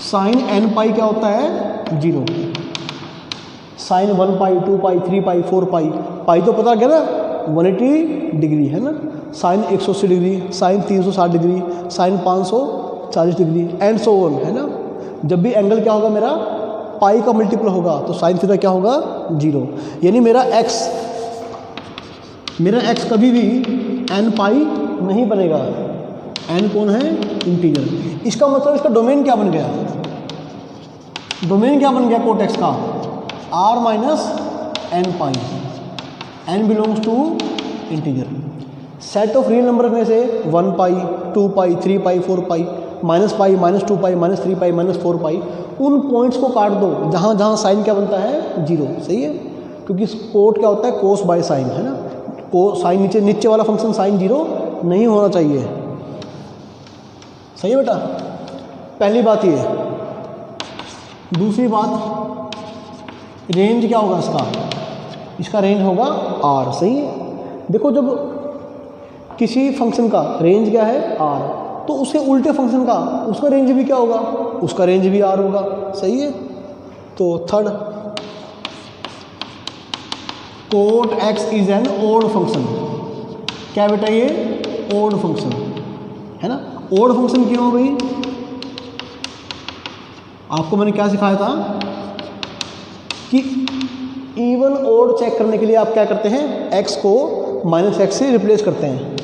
Speaker 1: साइन एन पाई क्या होता है 0, साइन 1 पाई 2 पाई 3 पाई 4 पाई, पाई तो पता गया ना 180 डिग्री, है ना। Sine 180 degree, sine 360 degree, sine 540 degree and so on, है ना। जब भी एंगल क्या होगा मेरा पाई का मल्टीपल होगा तो साइन थीटा क्या होगा 0। यानी मेरा एक्स कभी भी एन पाई नहीं बनेगा। एन कौन है, इंटीजर। इसका मतलब इसका डोमेन क्या बन गया, डोमेन क्या बन गया कोट एक्स का, R minus n pi, n belongs to integer. Set of real number में से 1 पाई 2 पाई 3 पाई 4 पाई माइनस -2 पाई -3 पाई -4 पाई, उन पॉइंट्स को काट दो जहाँ जहाँ साइन क्या बनता है 0, सही है। क्योंकि कोट क्या होता है, कोस बाय साइन, है ना। को साइन नीचे वाला फंक्शन साइन 0 नहीं होना चाहिए, सही है बेटा। पहली बात ये। दूसरी बात, रेंज क्या होगा इसका रेंज होगा r, सही है। देखो जब किसी फंक्शन का रेंज क्या है r, तो उसके उल्टे फंक्शन का उसका रेंज भी क्या होगा, उसका रेंज भी r होगा, सही है। तो third, cot x is an odd function. क्या बेटा ये ओड फंक्शन, है ना। ओड फंक्शन क्यों भाई, आपको मैंने क्या सिखाया था कि इवन ओड चेक करने के लिए आप क्या करते हैं, x को -x से रिप्लेस करते हैं,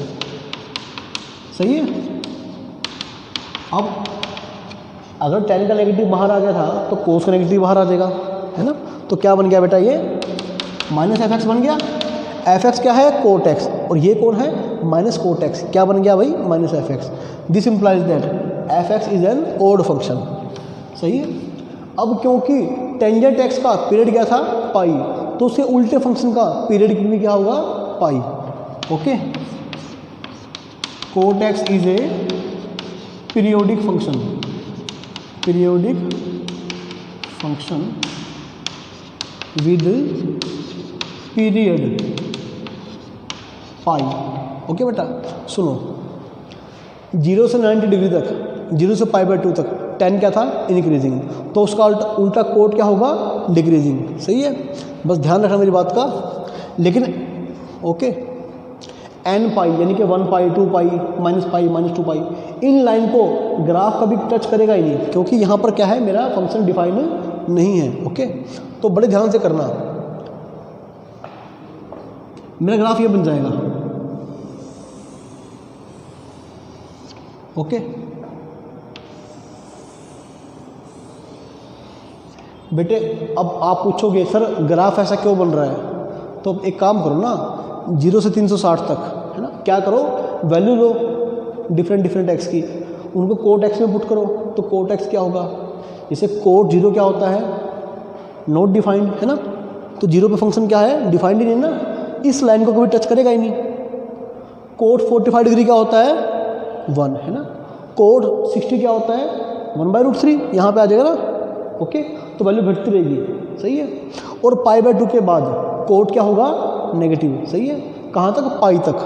Speaker 1: सही है। अब अगर tan का नेगेटिव बाहर आ गया था तो cos का नेगेटिव बाहर आ जाएगा, है ना। तो क्या बन गया बेटा, ये -fx बन गया। fx क्या है, कोट x, और ये कौन है -कोट x, क्या बन गया भाई -fx। This implies that fx is an odd function, सही है। अब क्योंकि टेंजेंट x का पीरियड क्या था पाई, तो उसके उल्टे फंक्शन का पीरियड भी क्या होगा pi, okay. Cot x is a periodic function, periodic function with period pi, okay बेटा। सुनो 0 से 90 डिग्री तक, 0 से π/2 तक tan क्या था इंक्रीजिंग, तो उसका उल्टा कोट क्या होगा डिक्रीजिंग, सही है। बस ध्यान रखना मेरी बात का। लेकिन ओके n पाई यानी कि 1 पाई 2 पाई -2 पाई, इन लाइन को ग्राफ कभी टच करेगा ही नहीं, क्योंकि यहाँ पर क्या है मेरा फंक्शन डिफाइन नहीं है, ओके। तो बड़े ध्यान से करना, मेरा ग्राफ ये बन जाएगा, ओके। बेटे अब आप पूछोगे सर ग्राफ ऐसा क्यों बन रहा है, तो एक काम करो ना, 0 से 360 तक, है ना, क्या करो वैल्यू लो डिफरेंट एक्स की, उनको कोट एक्स में पुट करो, तो कोट एक्स क्या होगा, जैसे कोट 0 क्या होता है नॉट डिफाइंड, है ना। तो 0 पे फंक्शन क्या है डिफाइंड ही नहीं ना, इस लाइन को कभी टच करेगा ही नहीं। कोट 45 डिग्री क्या होता है 1, है ना। कोट 60 क्या होता है 1/√3, यहाँ पे आ जाएगा ना, ओके। तो वैल्यू घटती रहेगी, सही है। और π/2 के बाद कोट क्या होगा नेगेटिव, सही है। कहाँ तक, पाई तक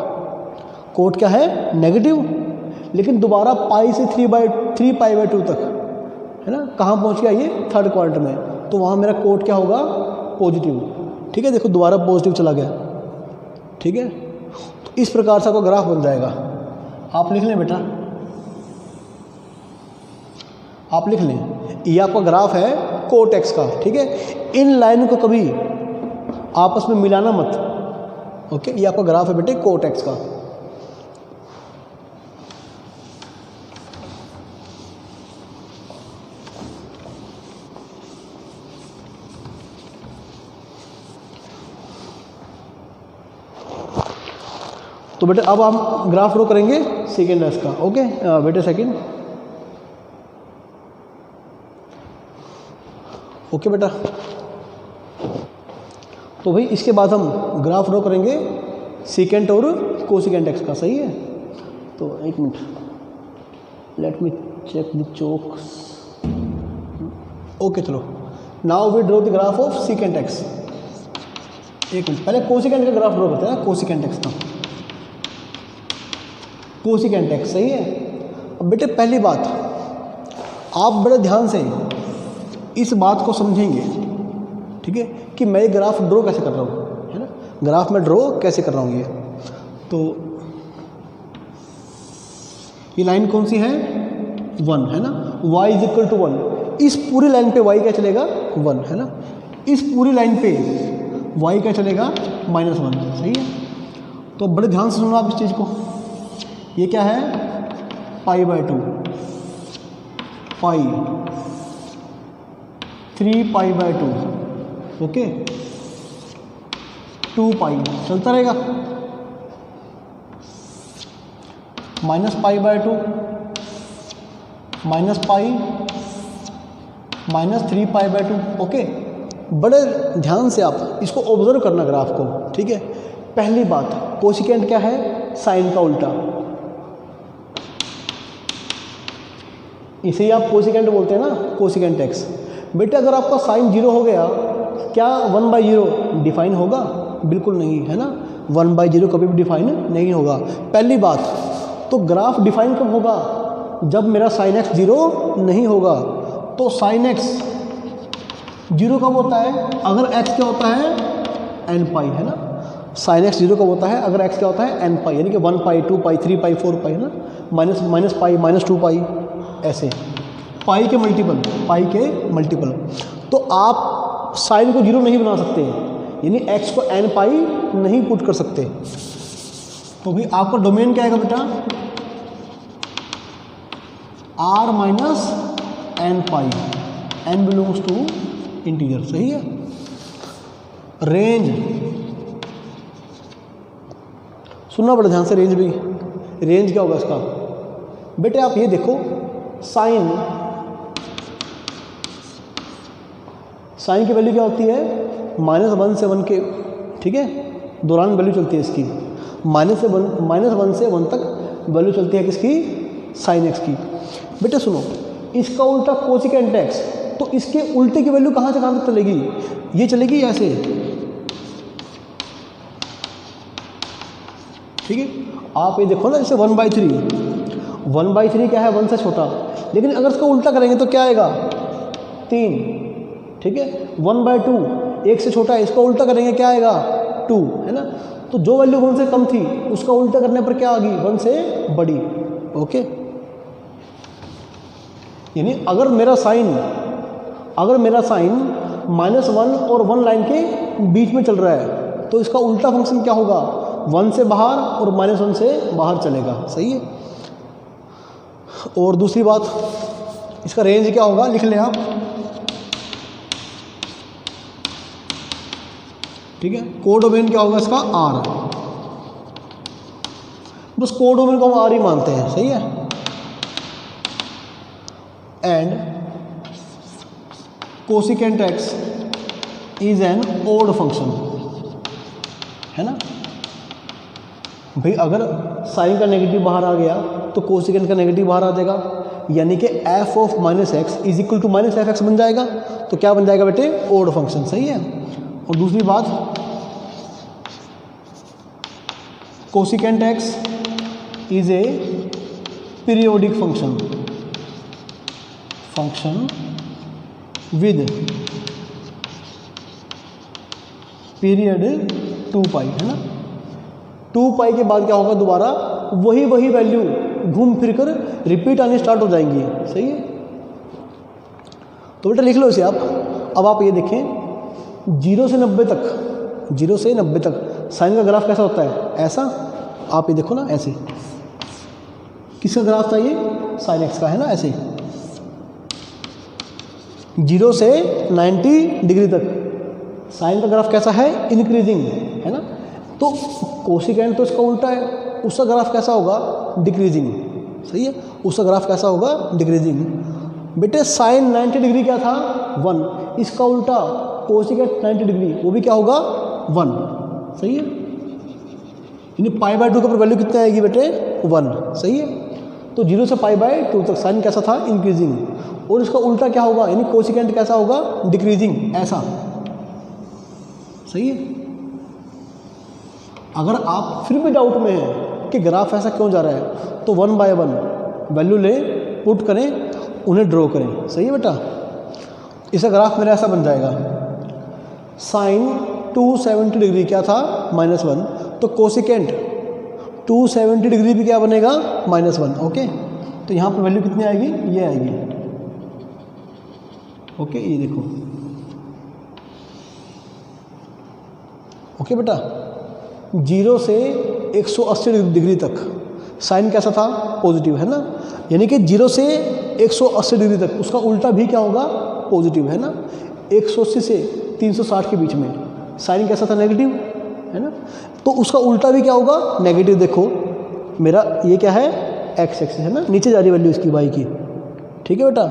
Speaker 1: कोट क्या है नेगेटिव, लेकिन दोबारा पाई से 3 π/2 तक, है ना, कहाँ पहुँच गया ये थर्ड क्वाड्रेंट में, तो वहाँ मेरा कोट क्या होगा पॉजिटिव, ठीक है। देखो दोबारा पॉजिटिव चला गया, ठीक है। तो इस प्रकार से आपका ग्राफ बन जाएगा। आप लिख लें बेटा, आप लिख लें, ये आपका ग्राफ है कोट एक्स का, ठीक है। इन लाइन को कभी आपस में मिलाना मत, ओके। ये आपका ग्राफ है बेटे कोट एक्स का। तो बेटे अब हम ग्राफ ड्रॉ करेंगे सेकेंड एक्स का। ओके बेटे सेकेंड। ओके बेटा, तो भाई इसके बाद हम ग्राफ ड्रॉ करेंगे सेकेंड और कोसेकेंट एक्स का। सही है, तो एक minute, let me check the chalks. Okay चलो, now we draw the graph of secant x. एक मिनट, पहले कोसेकेंट का ग्राफ ड्रॉ करते हैं ना, कोसेकेंट एक्स का। कोसेकेंट एक्स सही है। अब बेटे पहली बात, आप बड़े ध्यान से इस बात को समझेंगे, ठीक है, कि मैं ग्राफ ड्रॉ कैसे कर रहा हूँ, है ना, ग्राफ में ड्रॉ कैसे कर रहा हूँ। ये तो ये लाइन कौन सी है, 1 है ना, y इज इक्वल टू 1। इस पूरी लाइन पे y क्या चलेगा, 1 है ना, इस पूरी लाइन पे y क्या चलेगा, -1। सही है, तो बड़े ध्यान से सुनो आप इस चीज़ को। ये क्या है, π/2, पाई 3π/2, ओके, 2π चलता रहेगा, -π/2 -π -3π/2। ओके, बड़े ध्यान से आप इसको ऑब्जर्व करना ग्राफ को, ठीक है। पहली बात, कोसिकेंट क्या है, साइन का उल्टा, इसे ही आप कोसिकेंट बोलते हैं ना, कोसिकेंट एक्स। बेटे अगर आपका साइन 0 हो गया, क्या 1/0 डिफाइन होगा, बिल्कुल नहीं, है ना, 1/0 कभी भी डिफाइन नहीं होगा। पहली बात, तो ग्राफ डिफाइन कब होगा, जब मेरा साइन एक्स 0 नहीं होगा। तो साइन एक्स 0 कब होता है, अगर एक्स क्या होता है, nπ, है ना, साइन एक्स 0 कब होता है, अगर एक्स क्या होता है, nπ, यानी कि 1π 2π 3π 4π, है ना, -π -2π, ऐसे पाई के मल्टीपल। तो आप साइन को 0 नहीं बना सकते, यानी एक्स को nπ नहीं पुट कर सकते। तो भाई आपका डोमेन क्या आएगा बेटा, r -nπ, n belongs to integer. सही है। रेंज, सुनना बड़ा ध्यान से, रेंज भी, रेंज क्या होगा इसका, बेटे आप ये देखो, साइन की वैल्यू क्या होती है, -1 से 1 के, ठीक है, दौरान वैल्यू चलती है इसकी, -1 से 1 तक वैल्यू चलती है किसकी, साइन एक्स की। बेटे सुनो, इसका उल्टा कोसिकेंट एक्स, तो इसके उल्टे की वैल्यू कहाँ से कहाँ तक चलेगी, ये चलेगी ऐसे, ठीक है। आप ये देखो ना, जैसे 1/3 क्या है, 1 से छोटा, लेकिन अगर इसका उल्टा करेंगे तो क्या आएगा, 3, ठीक है। 1/2 1 से छोटा है, इसका उल्टा करेंगे क्या आएगा, 2, है ना। तो जो वैल्यू 1 से कम थी, उसका उल्टा करने पर क्या आ गई, 1 से बड़ी। ओके, यानी अगर मेरा साइन -1 और 1 लाइन के बीच में चल रहा है, तो इसका उल्टा फंक्शन क्या होगा, 1 से बाहर और -1 से बाहर चलेगा। सही है। और दूसरी बात, इसका रेंज क्या होगा, लिख लें आप, ठीक है। कोडोमेन क्या होगा इसका, r, बस कोडोमेन को हम r ही मानते हैं। सही है। And cosecant x is an odd function, है ना भाई। अगर साइन का नेगेटिव बाहर आ गया तो कोसिकेंट का नेगेटिव बाहर आ जाएगा, यानी कि f of -x is equal to -fx बन जाएगा। तो क्या बन जाएगा बेटे, ओड फंक्शन। सही है। और दूसरी बात, cosecant x is a periodic function with period 2π, है ना। 2π के बाद क्या होगा, दोबारा वही वैल्यू घूम फिर कर रिपीट आनी स्टार्ट हो जाएंगी। सही है। तो बेटा लिख लो इसे आप। अब आप ये देखें, 0 से 90 तक साइन का ग्राफ कैसा होता है, ऐसा। आप ये देखो ना, ऐसे। किसका ग्राफ था ये, साइन एक्स का, है ना, ऐसे 0 से 90 डिग्री तक साइन का ग्राफ कैसा है, इंक्रीजिंग, है ना। तो कोसिकेंट तो इसका उल्टा है, उसका ग्राफ कैसा होगा, डिक्रीजिंग। सही है, उसका ग्राफ कैसा होगा, डिक्रीजिंग। बेटे साइन 90 डिग्री क्या था, 1, इसका उल्टा कोसिकेट 90 डिग्री वो भी क्या होगा, 1। सही है, यानी पाई बाय 2 के ऊपर वैल्यू कितनी आएगी बेटे, 1। सही है, तो 0 से पाई बाय 2 तक साइन कैसा था, इंक्रीजिंग, और इसका उल्टा क्या होगा, यानी कोसिकेंट कैसा होगा, डिक्रीजिंग, ऐसा। सही है, अगर आप फिर भी डाउट में हैं कि ग्राफ ऐसा क्यों जा रहा है, तो 1 बाय 1 वैल्यू लें, पुट करें, उन्हें ड्रॉ करें। सही है बेटा, इसका ग्राफ मेरा ऐसा बन जाएगा, साइन 270 डिग्री क्या था, -1, तो कोसिकेंट 270 डिग्री भी क्या बनेगा, -1। ओके, तो यहाँ पर वैल्यू कितनी आएगी, ये आएगी। ओके, ये देखो। ओके बेटा, 0 से 180 डिग्री तक साइन कैसा था, पॉजिटिव, है ना, यानी कि 0 से 180 डिग्री तक उसका उल्टा भी क्या होगा, पॉजिटिव, है ना। 180 से 360 के बीच में साइन कैसा था, नेगेटिव, है ना, तो उसका उल्टा भी क्या होगा, नेगेटिव। देखो मेरा ये क्या है, एक्स एक्सिस, है ना, नीचे जा रही वैल्यू इसकी, वाई की। ठीक है बेटा,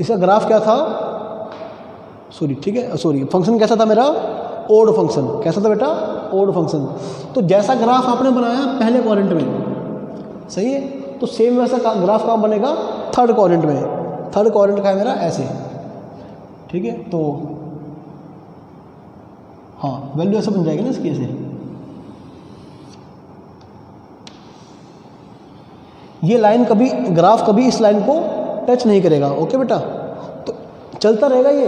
Speaker 1: इसका ग्राफ क्या था, ठीक है, फंक्शन कैसा था मेरा, ओड फंक्शन। कैसा था बेटा, ओड फंक्शन। तो जैसा ग्राफ आपने बनाया पहले क्वाड्रेंट में, सही है, तो सेम वैसा ग्राफ कहाँ बनेगा, थर्ड क्वाड्रेंट में। थर्ड क्वाड्रेंट का है मेरा ऐसे। ठीक है, तो हाँ, वैल्यू ऐसे बन जाएगी ना इसकी, ऐसे। ये लाइन कभी, ग्राफ कभी इस लाइन को टच नहीं करेगा। ओके बेटा, तो चलता रहेगा ये।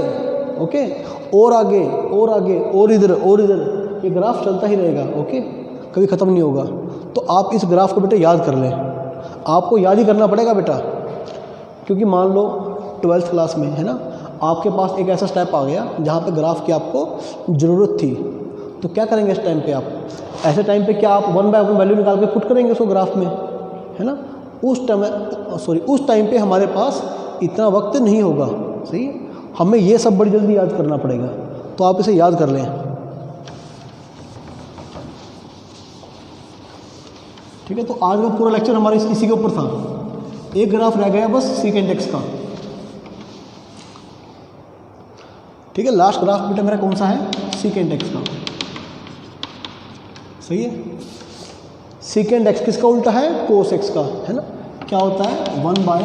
Speaker 1: ओके, और आगे और आगे और इधर और इधर, ये ग्राफ चलता ही रहेगा। ओके, कभी ख़त्म नहीं होगा। तो आप इस ग्राफ को बेटा याद कर लें, आपको याद ही करना पड़ेगा बेटा, क्योंकि मान लो 12th क्लास में, है ना, आपके पास एक ऐसा स्टेप आ गया जहाँ पे ग्राफ की आपको ज़रूरत थी, तो क्या करेंगे इस टाइम पे आप, ऐसे टाइम पे क्या आप 1 बाय 1 वैल्यू निकाल के पुट करेंगे उसको ग्राफ में, है ना। उस टाइम पे हमारे पास इतना वक्त नहीं होगा। सही है, हमें ये सब बड़ी जल्दी याद करना पड़ेगा, तो आप इसे याद कर लें। ठीक है, तो आज का पूरा लेक्चर हमारे इसी के ऊपर था। एक ग्राफ रह गया बस सीकेंट एक्स का। ठीक है, लास्ट ग्राफ बेटा मेरा कौन सा है, सीकेंट एक्स का। सही है, सीकेंट एक्स किसका उल्टा है, कोस एक्स का, है ना। क्या होता है, 1 बाय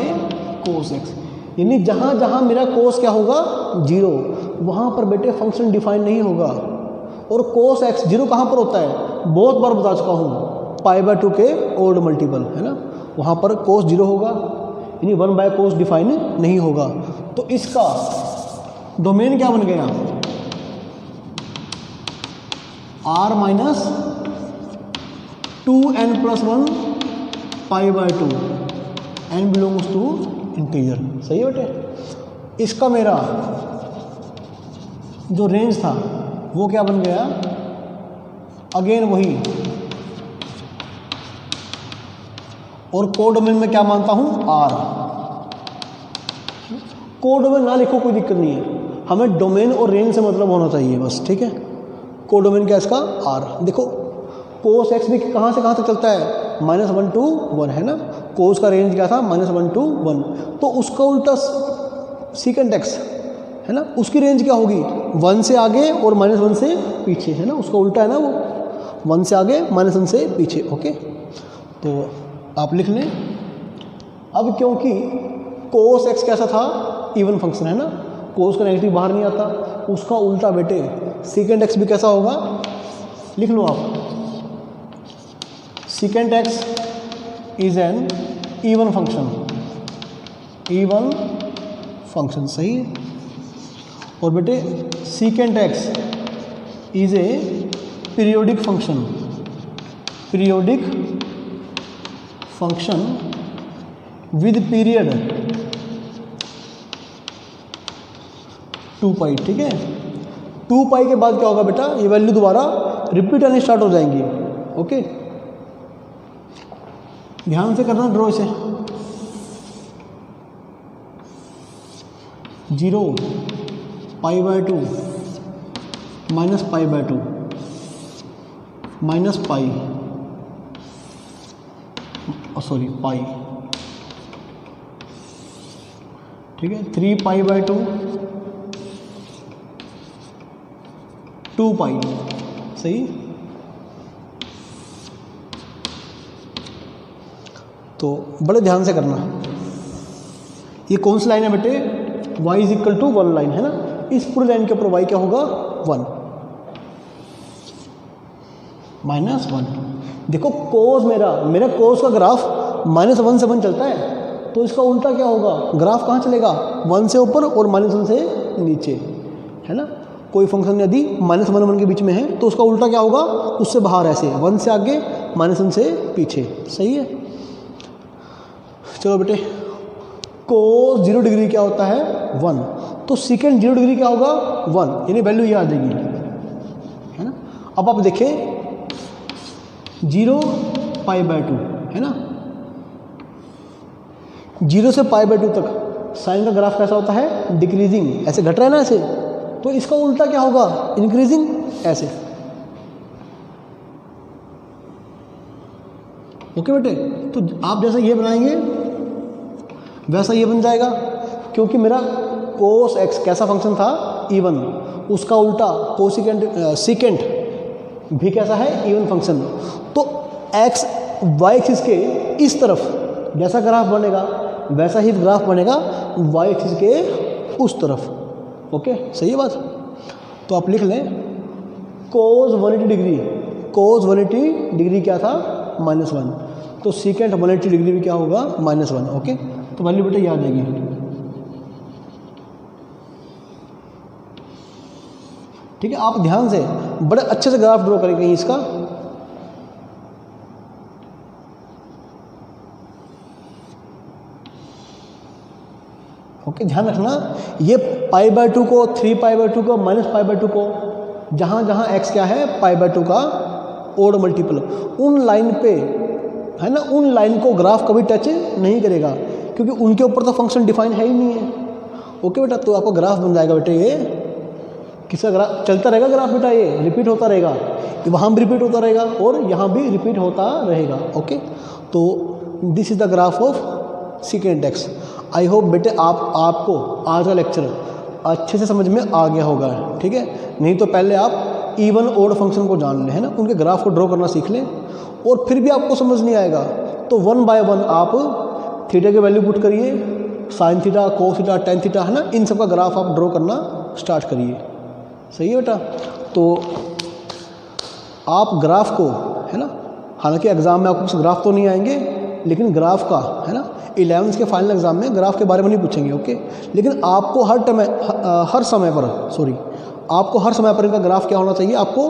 Speaker 1: कोस एक्स, यानी जहाँ जहाँ मेरा कोस क्या होगा, 0, वहाँ पर बेटे फंक्शन डिफाइन नहीं होगा। और कोस एक्स 0 कहाँ पर होता है, बहुत बार बता चुका हूँ, पाई बाय 2 के ओड मल्टीपल, है ना, वहाँ पर कोस 0 होगा, यानी 1 बाय कोस डिफाइन नहीं होगा। तो इसका डोमेन क्या बन गया, r minus 2n+1 pi by 2, n belongs to integer. सही है बेटे, इसका मेरा जो रेंज था वो क्या बन गया, अगेन वही, और कोडोमेन में क्या मानता हूं, r। कोडोमेन ना लिखो कोई दिक्कत नहीं है, हमें डोमेन और रेंज से मतलब होना चाहिए बस। ठीक है, कोडोमेन क्या इसका, r। देखो कोस एक्स भी कहाँ से कहाँ तक चलता है, -1 to 1, है ना, कोस का रेंज क्या था, -1 to 1, तो उसका उल्टा सीकेंट एक्स, है ना, उसकी रेंज क्या होगी, 1 से आगे और -1 से पीछे, है ना, उसका उल्टा है ना वो, 1 से आगे -1 से पीछे। ओके, तो आप लिख लें। अब क्योंकि कोस एक्स कैसा था, इवन फंक्शन, है ना, कोस का नेगेटिव बाहर नहीं आता, उसका उल्टा बेटे सीकेंट एक्स भी कैसा होगा, लिख लो आप, secant x is N even function, even function. सही है, और बेटे secant x is a periodic function, periodic function with period 2 पाई। ठीक है, 2 पाई के बाद क्या होगा बेटा, ये वैल्यू दोबारा रिपीट आनी स्टार्ट हो जाएंगी। ओके, ध्यान से करना ड्रॉ इसे, 0 पाई by 2 minus pi by 2 minus pi sorry पाई, ठीक है, 3 पाई बाय 2, 2 पाई, सही। तो बड़े ध्यान से करना, ये कौन सी लाइन है बेटे, y is equal to 1 line है ना, इस पूरी लाइन के ऊपर y क्या होगा 1 माइनस 1। देखो कोस मेरा कोस का ग्राफ -1 से 1 चलता है, तो इसका उल्टा क्या होगा, ग्राफ कहाँ चलेगा 1 से ऊपर और -1 से नीचे, है ना। कोई फंक्शन यदि -1 1 के बीच में है तो उसका उल्टा क्या होगा, उससे बाहर, ऐसे 1 से आगे -1 से पीछे, सही है। चलो बेटे, कोस 0 डिग्री क्या होता है 1, तो सेकेंड 0 डिग्री क्या होगा 1, यानी वैल्यू ये आ जाएगी, है ना। अब आप देखें 0 पाई बाय 2 है ना, 0 से पाई बाय 2 तक साइन का ग्राफ कैसा होता है, डिक्रीजिंग, ऐसे घट रहा है ना ऐसे, तो इसका उल्टा क्या होगा, इंक्रीजिंग, ऐसे। ओके बेटे, तो आप जैसा ये बनाएंगे वैसा ये बन जाएगा, क्योंकि मेरा कोस एक्स कैसा फंक्शन था इवन, उसका उल्टा कोसिकेंट सीकेंट भी कैसा है इवन फंक्शन, तो एक्स वाई एक्सिस के इस तरफ जैसा ग्राफ बनेगा वैसा ही ग्राफ बनेगा वाई एक्सिस के उस तरफ। ओके, सही है बात। तो आप लिख लें कोस 180 डिग्री, कोस 180 डिग्री क्या था -1, तो सीकेंट 180 डिग्री भी क्या होगा -1। ओके, तो वैल्यू बेटा याद आएगी। ठीक है, आप ध्यान से बड़े अच्छे से ग्राफ ड्रॉ करेंगे इसका। ओके, ध्यान रखना, ये पाई बाय 2 को, 3 पाई बाय 2 को, माइनस पाई बाय 2 को, जहाँ जहाँ एक्स क्या है पाई बाय 2 का ओड मल्टीपल, उन लाइन पे है ना, उन लाइन को ग्राफ कभी टच नहीं करेगा, क्योंकि उनके ऊपर तो फंक्शन डिफाइन है ही नहीं है। ओके बेटा, तो आपका ग्राफ बन जाएगा बेटे, ये किसका ग्राफ चलता रहेगा, ग्राफ बेटा ये रिपीट होता रहेगा, वहाँ भी रिपीट होता रहेगा और यहाँ भी रिपीट होता रहेगा। ओके, तो this is the graph of secant x. I hope बेटे आपको आज का लेक्चर अच्छे से समझ में आ गया होगा, ठीक है। नहीं तो पहले आप इवन ओड फंक्शन को जान लें, है ना, उनके ग्राफ को ड्रॉ करना सीख लें, और फिर भी आपको समझ नहीं आएगा तो 1 बाय 1 आप थीटा की वैल्यू पुट करिए, sine theta, cos theta, tan theta, है ना, इन सब का ग्राफ आप ड्रॉ करना स्टार्ट करिए। सही है बेटा। तो आप ग्राफ को, है ना, हालांकि एग्ज़ाम में आपको कुछ ग्राफ तो नहीं आएंगे, लेकिन ग्राफ का, है ना, 11th के फाइनल एग्जाम में ग्राफ के बारे में नहीं पूछेंगे। ओके, लेकिन आपको हर समय पर इनका ग्राफ क्या होना चाहिए, आपको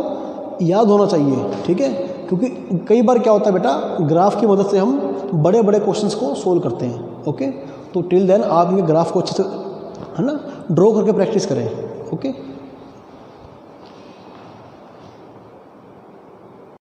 Speaker 1: याद होना चाहिए, ठीक है। क्योंकि कई बार क्या होता है बेटा, ग्राफ की मदद से हम बड़े बड़े क्वेश्चंस को सोल्व करते हैं। ओके, तो टिल देन आप इनके ग्राफ को अच्छे से, है ना, ड्रॉ करके प्रैक्टिस करें। ओके।